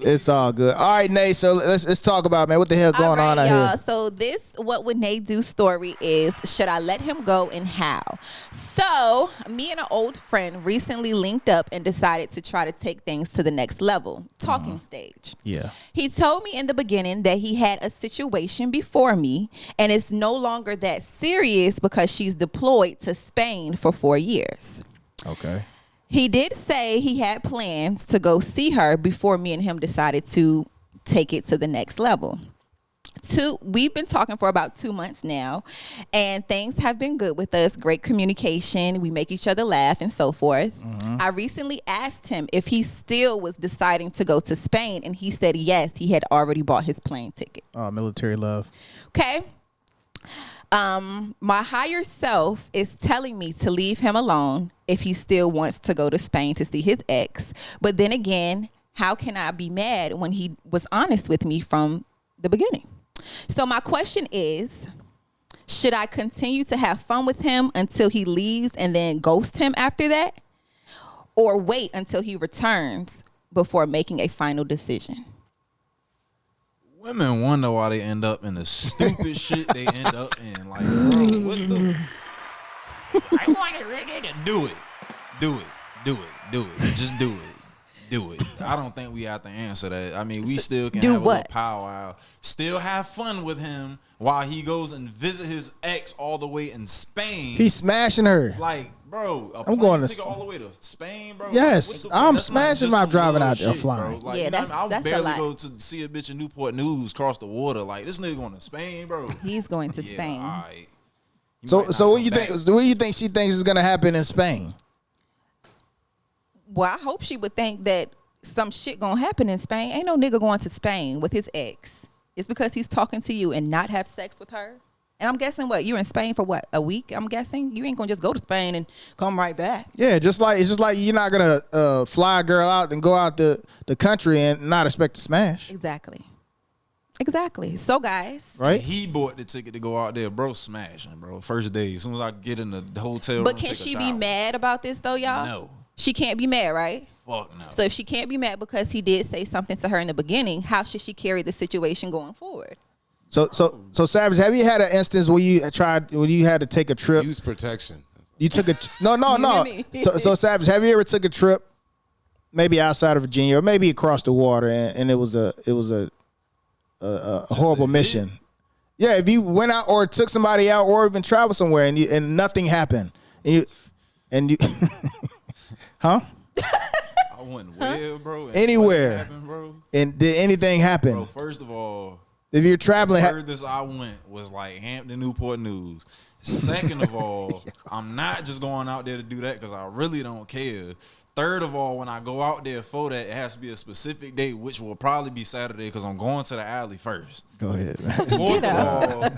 It's all good. All right, Nate. So let's talk about, man, what the hell going on out y'all. here? So this What Would Nate Do story is, should I let him go and how? So me and an old friend recently linked up and decided to try to take things to the next level, talking stage. Yeah. He told me in the beginning that he had a situation before me and it's no longer that serious because she's deployed to Spain for 4 years. Okay. He did say he had plans to go see her before me and him decided to take it to the next level. We've been talking for about 2 months now, and things have been good with us. Great communication. We make each other laugh and so forth. Mm-hmm. I recently asked him if he still was deciding to go to Spain, and he said yes, he had already bought his plane ticket. Oh, military love. Okay. My higher self is telling me to leave him alone if he still wants to go to Spain to see his ex. But then again, how can I be mad when he was honest with me from the beginning? So my question is, should I continue to have fun with him until he leaves and then ghost him after that? Or wait until he returns before making a final decision? Women wonder why they end up in the stupid shit they end up in. Like, bro, what the? I want to do it. Just do it. I don't think we have to answer that. I mean, we still can have a little powwow. Still have fun with him while he goes and visit his ex all the way in Spain. He's smashing her. Like, bro, I'm going to take all the way to Spain, bro. Yes, I'm smashing my driving out there flying. Like, yeah, I'll that's barely a lot. go to see a bitch in Newport News cross the water. Like, this nigga going to Spain, bro. He's going to Spain. All right. So what do you think? What do you think she thinks is gonna happen in Spain? Well, I hope she would think that some shit gonna happen in Spain. Ain't no nigga going to Spain with his ex. It's because he's talking to you and not have sex with her. And I'm guessing you're in Spain for a week? I'm guessing you ain't gonna just go to Spain and come right back. Yeah, it's just like you're not gonna fly a girl out and go out the country and not expect to smash. Exactly. So guys, right? He bought the ticket to go out there, bro. Smashing, bro. First day, as soon as I get in the hotel room. But can she be mad about this though, y'all? No. She can't be mad, right? Fuck no. So if she can't be mad because he did say something to her in the beginning, how should she carry the situation going forward? So Savage, have you had an instance where you had to take a trip? Use protection. You took a no. So Savage, have you ever took a trip, maybe outside of Virginia or maybe across the water, and it was a horrible mission? Yeah, if you went out or took somebody out or even traveled somewhere and nothing happened, and you huh? I went where, bro? Anywhere. Happened, bro? And did anything happen? Bro, first of all, if you're traveling, the furthest I went was like Hampton, Newport News. Second of all, I'm not just going out there to do that because I really don't care. Third of all, when I go out there for that, it has to be a specific day, which will probably be Saturday because I'm going to the alley first. Go ahead, man. Fourth of all,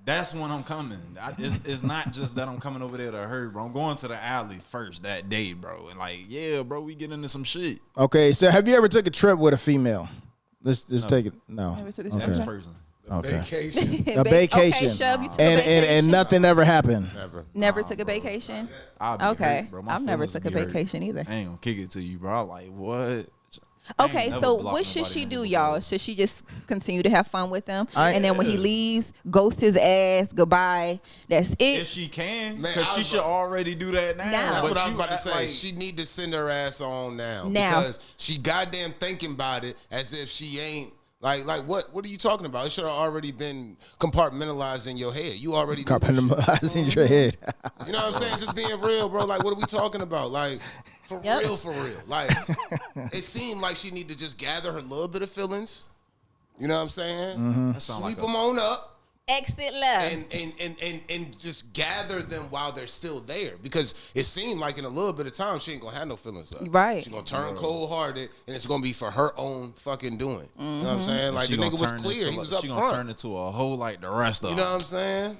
that's when I'm coming. It's not just that I'm coming over there to hurt, bro. I'm going to the alley first that day, bro. And like, yeah, bro, we get into some shit. Okay, so have you ever took a trip with a female? Let's take it. No. Never took a Okay. trip. Next person. Okay. Vacation. A vacation. Okay, Shub, you took a vacation. And nothing ever happened. Never took a vacation? I'll be Okay. hurt, bro. My I've never feelings took a be hurt. vacation either. I ain't gonna kick it to you, bro. I'm like, what? I Okay, ain't never so blocked what should nobody she in do, the y'all? world. Should she just continue to have fun with him? And then when he leaves, ghost his ass, goodbye. That's it. If she can, Man, because I she was should about- already do that now. Now. That's But what I was you about to act say. like- She need to send her ass on now. Now. Because she goddamn thinking about it as if she ain't Like what are you talking about? It should have already been compartmentalized in your head. You already compartmentalized in your head. You know what I'm saying? Just being real, bro. Like, what are we talking about? Like, for real. Like, it seemed like she need to just gather her little bit of feelings. You know what I'm saying? Mm-hmm. Sweep them on up. Exit left. And just gather them while they're still there. Because it seemed like in a little bit of time, she ain't going to have no feelings up. Right. She's going to turn cold-hearted, and it's going to be for her own fucking doing. You know what I'm saying? Like, the nigga was clear. He was up front. She going to turn into a hoe like the rest of them. You know what I'm saying?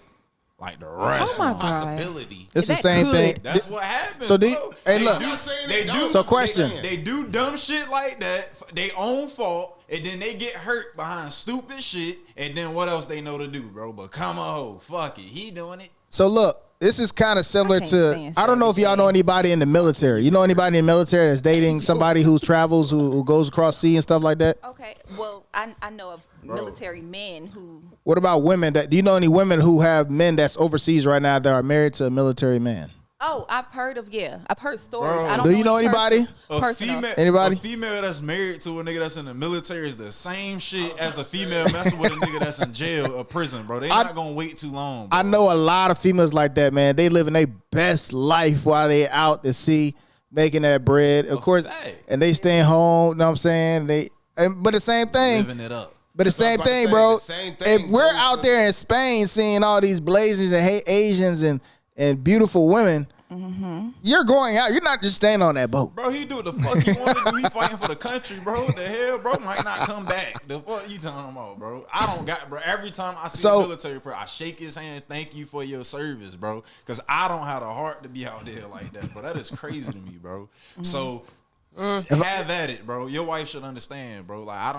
Like the rest. Oh my God. Possibility. It's the same thing. That's what happens. So hey, look. They do. So question. They do dumb shit like that. They own fault. And then they get hurt behind stupid shit. And then what else they know to do, bro? Become a hoe. Fuck it. He doing it. So look, this is kind of similar to, I don't know if y'all know anybody in the military. You know anybody in the military that's dating somebody who travels, who goes across sea and stuff like that? Okay. Well, I know of military men who. What about women? Do you know any women who have men that's overseas right now that are married to a military man? Oh, I've heard stories. Bro, I don't do you know anybody? Anybody? A female that's married to a nigga that's in the military is the same shit as a female messing with a nigga that's in jail or prison, bro. They not gonna wait too long, bro. I know a lot of females like that, man. They living their best life while they out to sea making that bread, of course, and they staying home. You know what I'm saying? But the same thing. Living it up. But the same thing, bro. If we're out there in Spain seeing all these blazers and Asians and beautiful women, you're going out. You're not just staying on that boat. Bro, he do what the fuck he want to do. He fighting for the country, bro. What the hell, bro? Might not come back. The fuck you talking about, bro? I don't got, bro. Every time I see a military bro, I shake his hand. Thank you for your service, bro. Because I don't have the heart to be out there like that, bro. That is crazy to me, bro. So have at it, bro. Your wife should understand, bro. Like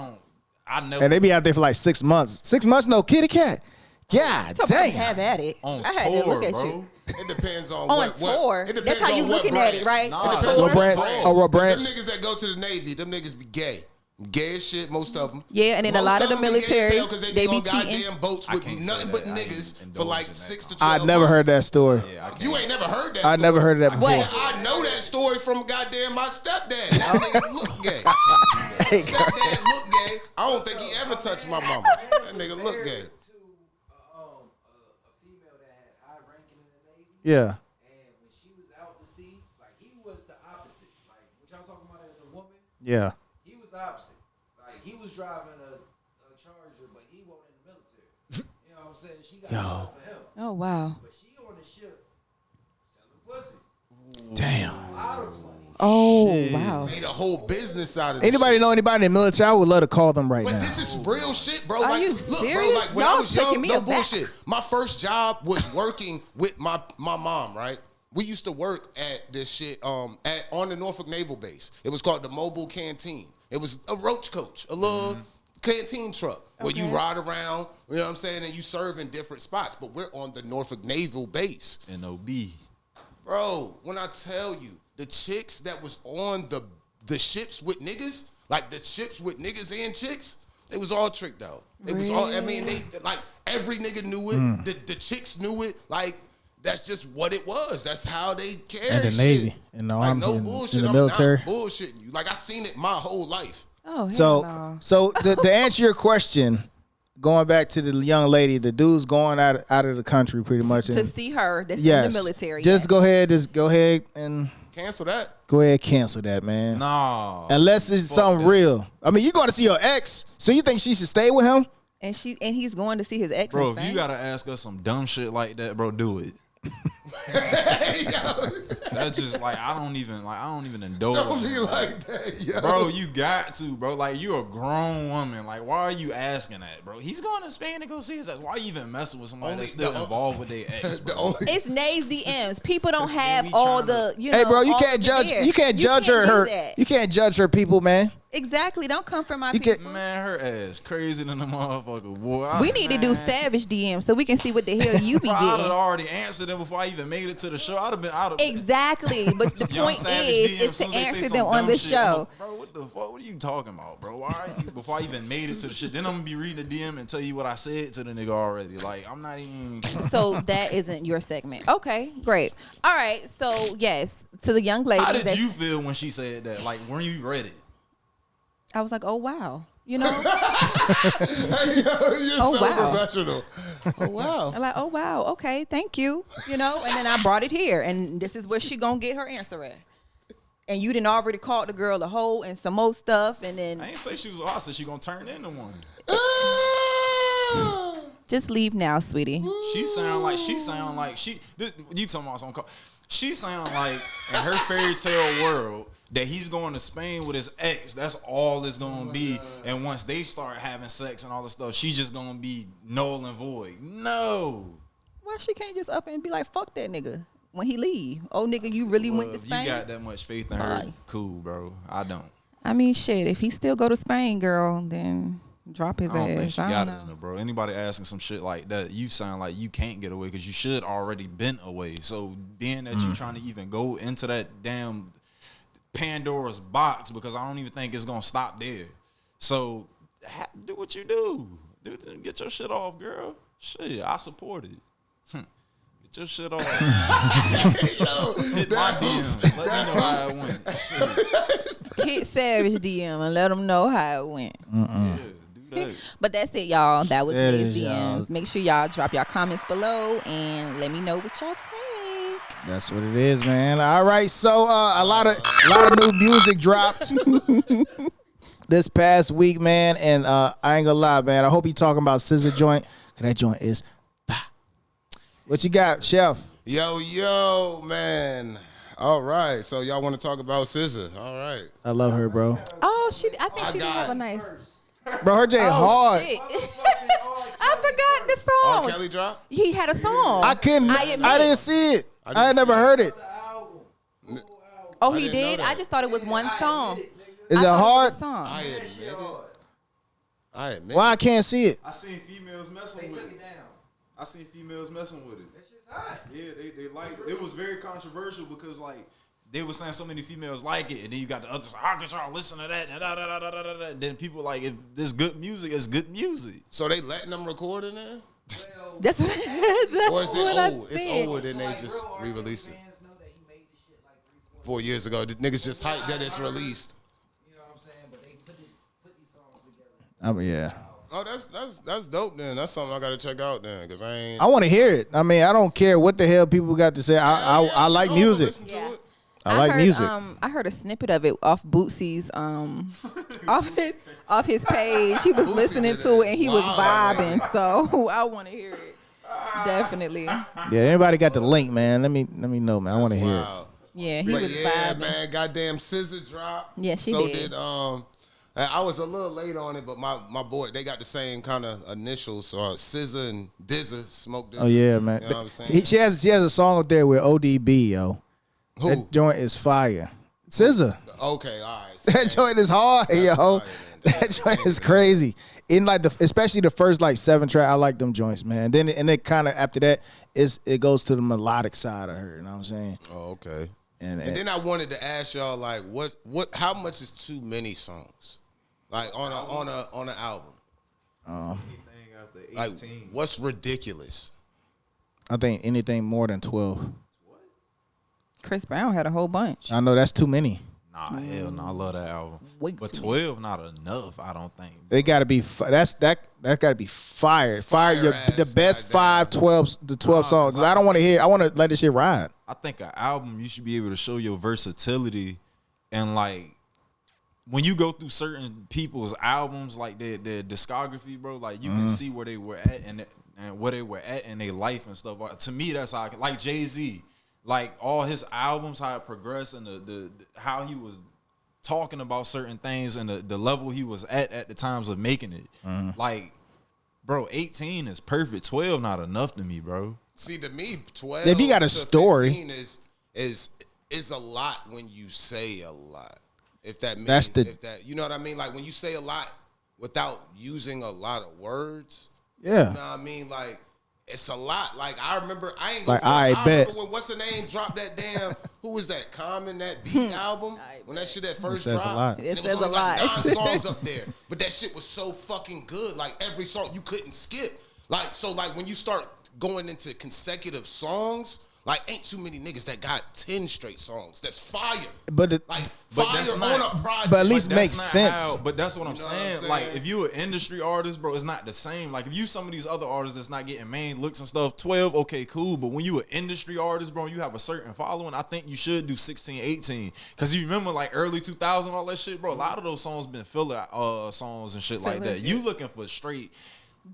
I never. And they be out there for like 6 months. 6 months, no kitty cat. God damn. Have at it. On I tour, had to look at bro. you. It depends on on what tour. It depends That's how you on what looking branch. at it, right? Nah, It depends what on branch? What branch? Them niggas that go to the Navy, them niggas be gay. Gay as shit, most of them. Yeah, and then a lot of the military, they be cheating. Goddamn boats with nothing but niggas for like 6 to 12 I never heard that story. Yeah, you ain't never heard that story. I never heard that before. What? I know that story from goddamn my stepdad. That nigga look gay. Stepdad look gay. I don't think he ever touched my mama. That nigga look gay. Yeah. And when she was out to sea, like he was the opposite. Like what y'all talking about as a woman, Yeah. he was the opposite. Like he was driving a Charger, but he wasn't in the military. You know what I'm saying? She got love for him. Oh wow. But she on the ship selling pussy. Damn. A lot of money. Oh wow. Made a whole business out of this Anybody shit. know anybody in the military? I would love to call them right But now. this is real shit, bro. Are like, you look, serious? bro, like when Y'all I was taking young, me no aback. bullshit. My first job was working with my mom, right? We used to work at this shit on the Norfolk Naval Base. It was called the Mobile Canteen. It was a roach coach, a little canteen truck where you ride around, you know what I'm saying, and you serve in different spots. But we're on the Norfolk Naval Base. NOB. Bro, when I tell you, the chicks that was on the ships with niggas, like the ships with niggas and chicks, it was all tricked out. It was all, I mean, they like every nigga knew it. The chicks knew it. Like, that's just what it was. That's how they carry And the shit. Navy, and the like, Army, no and bullshit. the I'm military. not bullshitting you. Like, I seen it my whole life. Oh hell So, no. so to answer your question, going back to the young lady, the dude's going out of the country pretty much. To And see her that's yes, in the military. just go ahead and Cancel that. go ahead cancel that, man. Nah. Unless it's something real. I mean, you going to see your ex, so you think she should stay with him? And he's going to see his ex. Bro, if you gotta ask us some dumb shit like that, bro, do it. That's just like I don't even indulge. Don't be like that, yo. Bro, you got to, bro. Like, you're a grown woman. Like, why are you asking that, bro? He's going to Spain to go see his ex. Why are you even messing with somebody that's still involved with their ex, bro? It's Nays DMs. People don't have all the, you know. Hey, bro, you all can't the judge. gear. You can't judge do her. that. You can't judge her people, man. Exactly. Don't come from my You people. Man, her ass crazy than the motherfucker, boy. We need to do savage DMs so we can see what the hell you be Bro, I'd have getting. already answered them before I even made it to the show. I'd have been Exactly. But the Young point Savage is DM, soon to as they say answer some them on dumb the shit, show. Bro, what the fuck? What are you talking about, bro? Why are you, before I even made it to the shit, then I'm gonna be reading the DM and tell you what I said to the nigga already. Like, I'm not even. So that isn't your segment. Okay, great. All right. So yes, to the young lady. How did you feel when she said that? Like, weren't you ready? I was like, oh wow. You know? You're Oh, so wow. professional. Oh, wow. I'm like, oh, wow, okay, thank you. You know, and then I brought it here, and this is where she gonna get her answer at. And you didn't already called the girl a hoe and some more stuff, and then I ain't say she was a hoe. I said she gonna turn into one. just leave now, sweetie. She sound like you talking about some call. She sound like in her fairy tale world that he's going to Spain with his ex. That's all it's gonna be. And once they start having sex and all this stuff, she's just gonna be null and void. No. Why she can't just up and be like, fuck that nigga when he leave? Oh, nigga, you really went to If Spain? you got that much faith in her, cool, bro. I don't. I mean, shit, if he still go to Spain, girl, then drop his I don't think ass. she I got don't it in know. her, bro. Anybody asking some shit like that, you sound like you can't get away because you should already been away. So being that you trying to even go into that damn Pandora's box, because I don't even think it's gonna stop there. So do what you do. Get your shit off, girl. Shit, I support it. Get your shit off. Hit my DM. Let me know how it went. Shit. Hit Savage DM and let them know how it went. Yeah, do that. But that's it, y'all. That was That his is, y'all. DMs. Make sure y'all drop y'all comments below and let me know what y'all think. That's what it is, man. All right, so a lot of new music dropped this past week, man, and I ain't gonna lie, man. I hope he talking about Scissor Joint, 'cause that joint is fire. What you got, Chef? Yo, man. All right. So y'all want to talk about SZA? All right. I love her, bro. Oh, I think she did got have a it. nice. Bro, her joint hard. Shit. I forgot the R. song. Kelly drop? He had a song. I couldn't. I admit. I didn't see it. I didn't had never see it. heard it. Oh, I he didn't know did? that. I just thought it was one song. Is I it thought hard? was a song. I admit it. Why I can't see it? I seen females messing They with took it. it down. I seen females messing with it. That shit's hot. Yeah, they like it. Was very controversial because like they were saying so many females like it, and then you got the other side. How could y'all listen to that? And da, da, da, da, da, da, da. And then people like, if there's good music, it's good music. So they letting them record in there? Well, That's what, Or is it what I old? It's said. old and they like, just real R. Kelly re-released it. fans know that he made the shit like 3-4 4 years ago. The niggas just hyped that it's released. You know what I'm saying? But they put these songs together. I mean, yeah. Oh, that's dope then. That's something I gotta check out then, cause I ain't. I want to hear it. I mean, I don't care what the hell people got to say. I like I'ma music. listen to Yeah. it. I like heard, music. I heard a snippet of it off Bootsy's off his page. He was Bootsy listening did to it. it and he was Wow. vibing. So I want to hear it. Definitely. Yeah, anybody got the link, man? Let me know, man. I want to hear it. Wow. Yeah, he But was yeah, vibing. man, goddamn SZA drop. Yeah, she so did. I was a little late on it, but my boy, they got the same kind of initials. So SZA and Dizza, Smoke Dizza. Oh yeah, man. You know what I'm saying? She has a song up there with ODB, yo. Who? That joint is fire. SZA. Okay, all right. That joint is hard, yo. fire, then. That joint is crazy. In like especially the first like 7 track, I like them joints, man. Then it kind of after that it goes to the melodic side of her. You know what I'm saying? Oh, okay. And then I wanted to ask y'all, like, how much is too many songs, like on an album? Anything after 18. Like, what's ridiculous? I think anything more than 12. Chris Brown had a whole bunch. I know that's too many. Nah, hell no, I love that album. Way But too 12 not enough, I don't think. They got to be that got to be fire. Fire your ass, the best goddamn. 12 songs. 'Cause I don't want to hear. I want to let this shit ride. I think an album, you should be able to show your versatility, and like when you go through certain people's albums, like their discography, bro, like you can see where they were at and where they were at in their life and stuff. To me, that's how like Jay-Z, like all his albums, how it progressed and the how he was talking about certain things and the level he was at the times of making it. Like, bro, 18 is perfect. 12 not enough to me, bro. See, to me, 12. If you got a to story. 15 is a lot when you say a lot. If that means, That's the- if that, you know what I mean? Like when you say a lot without using a lot of words. Yeah. You know what I mean? Like it's a lot. Like I remember, I ain't gonna Like, I front, bet. remember when what's the name dropped that damn who was that Common that beat album when that shit at first says a dropped. lot. And It was says only a like lot. 9 songs up there, but that shit was so fucking good. Like every song you couldn't skip. Like so, like when you start going into consecutive songs, Like, ain't too many niggas that got 10 straight songs. That's fire. But Fire on a project. But at least makes sense. But that's what I'm saying. Like, if you an industry artist, bro, it's not the same. Like, if you some of these other artists that's not getting main looks and stuff, 12, okay, cool. But when you an industry artist, bro, you have a certain following, I think you should do 16, 18. Because you remember, like, early 2000, all that shit, bro, a lot of those songs been filler songs and shit like that. You looking for straight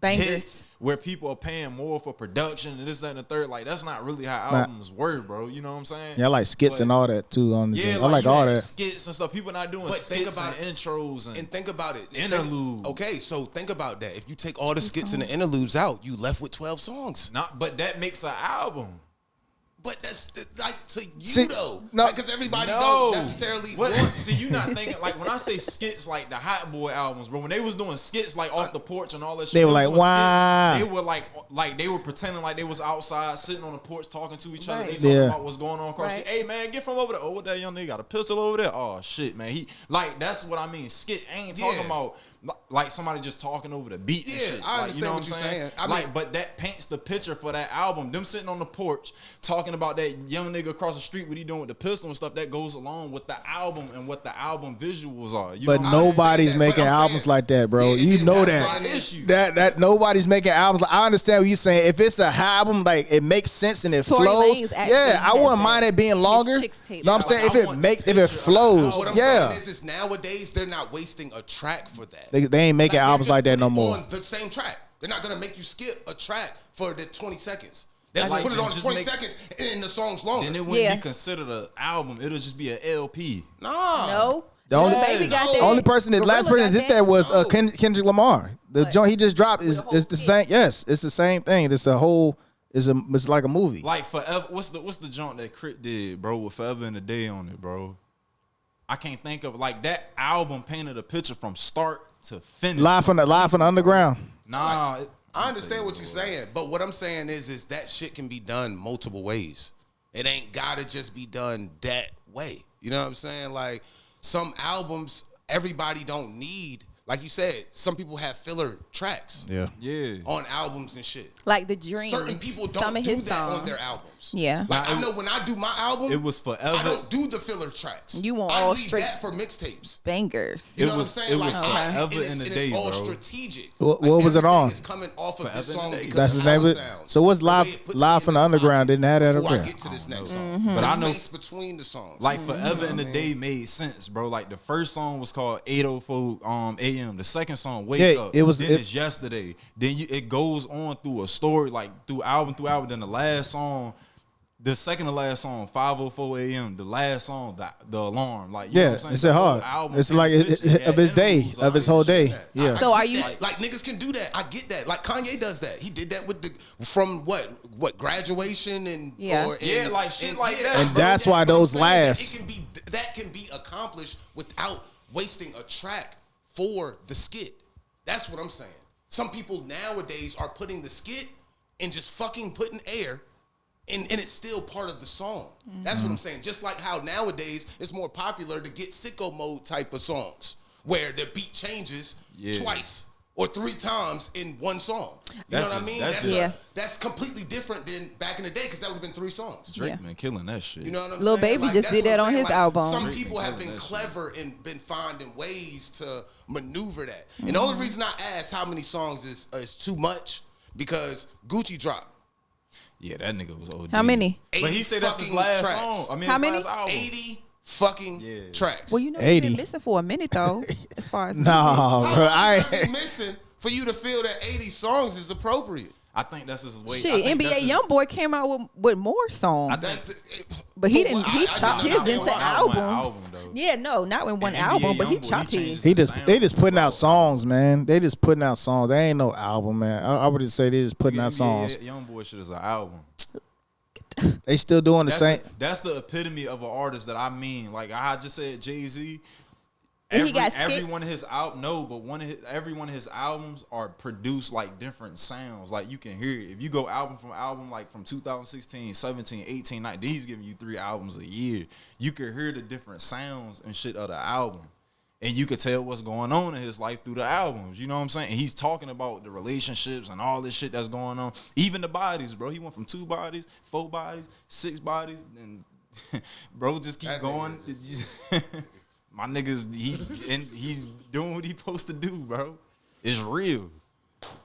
bangers hits where people are paying more for production and this, that, and the third. Like, that's not really how albums work, bro. You know what I'm saying? Yeah, I like skits and all that too. On the I like all that skits and stuff. People not doing skits and intros and think about it. Interludes. Okay, so think about that. If you take all the skits and the interludes out, you left with 12 songs. But that makes an album. But that's like to you though, no, because everybody don't necessarily want. See, you not thinking like when I say skits like the Hot Boy albums, bro. When they was doing skits like off the porch and all that shit, they were like, wow. They were like they were pretending like they was outside sitting on the porch talking to each other. They talking about what's going on across the street. Hey man, get from over there. Oh, what that young nigga got a pistol over there? Oh shit, man. He like that's what I mean. Skit ain't talking about like somebody just talking over the beat. And shit. I understand you know what you're saying. I mean, but that paints the picture for that album. Them sitting on the porch talking about that young nigga across the street, what he doing with the pistol and stuff. That goes along with the album and what the album visuals are. You but know nobody's making albums like that, bro. You know that nobody's making albums. I understand what you're saying. If it's a album, like it makes sense and it Tory flows. Lanez I wouldn't mind it being longer. No, I'm saying if it flows. What I'm saying is nowadays they're not wasting a track for that. They ain't making albums like that no more. On the same track. They're not gonna make you skip a track for the 20 seconds. They'll just put it on 20 seconds and the song's longer. Then it wouldn't be considered an album. It'll just be an LP. No. The only person that last person that did that was Kendrick Lamar. The joint he just dropped is the same. Yes, it's the same thing. It's a whole. It's like a movie. Like Forever. What's the joint that Crit did, bro? With Forever and a Day on it, bro. I can't think of like that album painted a picture from start to finish. Live from the underground. Nah. I understand what you're saying, but what I'm saying is that shit can be done multiple ways. It ain't gotta just be done that way. You know what I'm saying? Like some albums, everybody don't need. Like you said, some people have filler tracks. Yeah. On albums and shit. Like The Dream. Certain people don't do that on their albums. Yeah. Like I know when I do my album, it was Forever. I don't do the filler tracks. You want I all leave straight that for mixtapes. Bangers. You know what I'm saying? It was Forever in the Day, bro. It's all strategic. What was it on? It's coming off of this song because that's his name. So what's live from the underground? Didn't have that up there. I get to this next song, but I know between the songs, like Forever in the Day made sense, bro. Like the first song was called 8:04 a.m. The second song Wake Up. It's Yesterday. Then it goes on through a story, like through album. Then the last song, the second to last song, 5:04 a.m. The last song, the alarm. Like you know what I'm saying? It's hard. It's like of his day, of his whole day. Yeah. So are you like niggas can do that? I get that. Like Kanye does that. He did that with from what graduation and like shit like that. And that's why those last. That can be accomplished without wasting a track for the skit. That's what I'm saying. Some people nowadays are putting the skit and just fucking putting air, and it's still part of the song. That's what I'm saying. Just like how nowadays it's more popular to get sicko mode type of songs where the beat changes twice or 3 times in one song. You know what I mean? That's completely different than back in the day because that would have been 3 songs. Drake been killing that shit. You know what I'm Lil saying? Baby just did that on his album. Some people have been clever and been finding ways to maneuver that. And the only reason I asked how many songs is too much because Gucci dropped. Yeah, that nigga was OD. How many? But he said that's his last song. I mean, how his many? last album. 80 fucking tracks. Well, you know, you've been missing for a minute though, as far as bro, I ain't missing for you to feel that 80 songs is appropriate. I think that's his way. Shit, NBA YoungBoy came out with more songs, but he didn't. He chopped his into albums. Not in one album, but he chopped his. They just putting out songs, man. They just putting out songs. They ain't no album, man. I would just say they just putting out songs. YoungBoy shit is an album. They still doing the same. That's the epitome of an artist that I mean. Like I just said, Jay-Z. Every one of his every one of his albums are produced like different sounds. Like you can hear it. If you go album from album, like from 2016, 17, 18, 19, he's giving you 3 albums a year. You can hear the different sounds and shit of the album. And you could tell what's going on in his life through the albums. You know what I'm saying? And he's talking about the relationships and all this shit that's going on. Even the bodies, bro. He went from 2 bodies, 4 bodies, 6 bodies, and bro just keep going. My niggas, he's doing what he supposed to do, bro. It's real.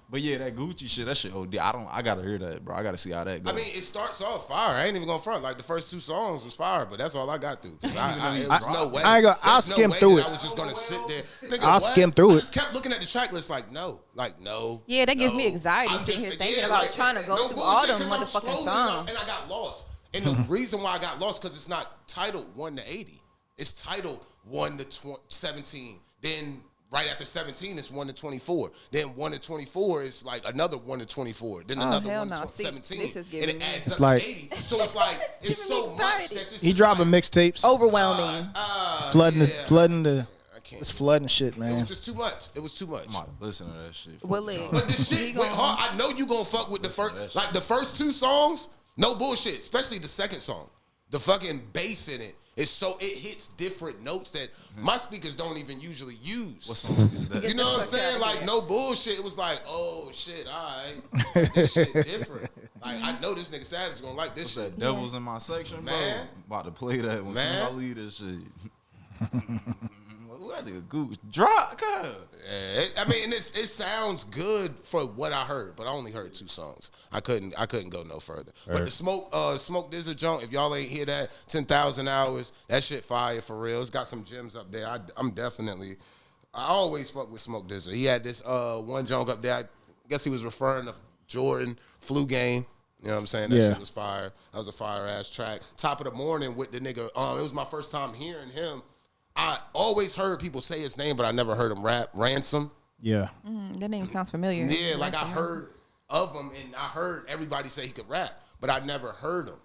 But yeah, that Gucci shit, that shit OD. I gotta hear that, bro. I gotta see how that goes. I mean, it starts off fire. I ain't even gonna front. Like the first 2 songs was fire, but that's all I got through. No way. I'll skim through it. I was just gonna sit there. I'll skim through it. I just kept looking at the track list like, no. Yeah, that gives me anxiety sitting here thinking about trying to go through all them motherfucking songs. And I got lost. And the reason why I got lost, because it's not titled 1 to 80. It's titled 1 to 17. Then right after 17 is 1 to 24. Then 1 to 24 is like another 1 to 24. Then another 1 to 17. And it adds up to 80. So it's like, it's so much that it's he dropping mixtapes. Overwhelming. It's flooding shit, man. It was just too much. It was too much. Listen to that shit. But this shit went hard. I know you gonna fuck with the first 2 songs. No bullshit. Especially the second song. The fucking bass in it. It hits different notes that my speakers don't even usually use. What song is that? You know what I'm saying? Like, no bullshit. It was like, oh shit, all right. This shit different. Like, I know this nigga Savage gonna like this shit. That Devil's in my section, bro. Man. About to play that when I leave this shit. What that nigga Goose drop? I mean, it sounds good for what I heard, but I only heard 2 songs. I couldn't go no further. But the Smoke Dizza junk, if y'all ain't hear that, 10,000 hours, that shit fire for real. It's got some gems up there. I always fuck with Smoke Dizza. He had this one junk up there. I guess he was referring to Jordan flu game. You know what I'm saying? That shit was fire. That was a fire ass track. Top of the Morning with the nigga. It was my first time hearing him. I always heard people say his name, but I never heard him rap. Ransom. Yeah. That name sounds familiar. Yeah, like I heard of him, and I heard everybody say he could rap, but I never heard him.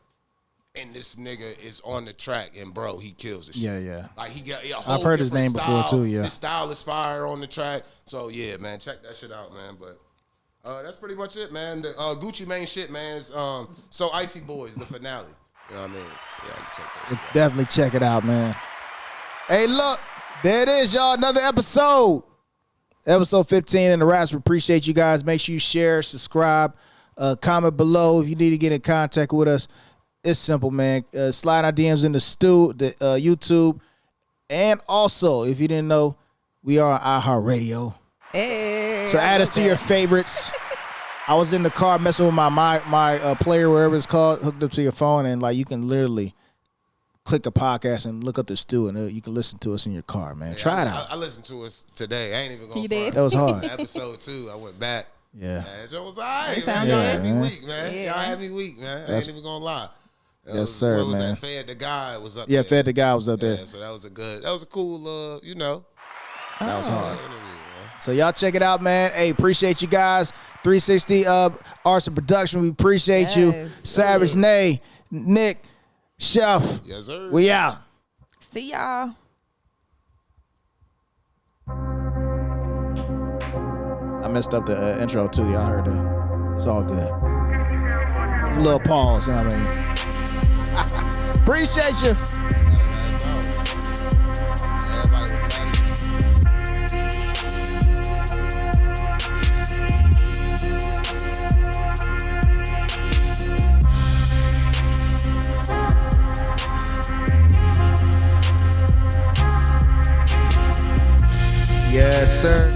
And this nigga is on the track, and bro, he kills it. Yeah. Like he got a whole I've heard his name style. before too. Yeah. His style is fire on the track. So yeah, man, check that shit out, man. But that's pretty much it, man. The Gucci Mane shit, man. Is So Icy Boys, the finale. You know what I mean? So yeah, check that shit out. Definitely check it out, man. Hey, look, there it is, y'all. Another episode. Episode 15 in the Raps. We appreciate you guys. Make sure you share, subscribe, comment below if you need to get in contact with us. It's simple, man. Slide our DMs in the YouTube. And also, if you didn't know, we are on iHeart Hey. So add us to your favorites. I was in the car messing with my player, whatever it's called, hooked up to your phone, and like you can literally click a podcast and look up the Stu, and you can listen to us in your car, man. Try it out. I listened to us today. I ain't even going to did? That was hard. Episode 2, I went back. Yeah. That was all right, man. Y'all Yeah, had me man. weak, man. Yeah. Y'all had me weak, man. I ain't even going to lie. Yes, sir, what was man. that? Fed the Guy was up Yeah, there. Fed the Guy was up there. Yeah, so that was a cool, you know. That was hard. Interview, man. So y'all check it out, man. Hey, appreciate you guys. 360 Arts and Production. We appreciate you. Savage, Nay, Nick, Chef. Yes, sir. We out. See y'all. I messed up the intro too. Y'all heard that. It's all good. It's a little pause. You know what I mean? Appreciate you. Yes, sir.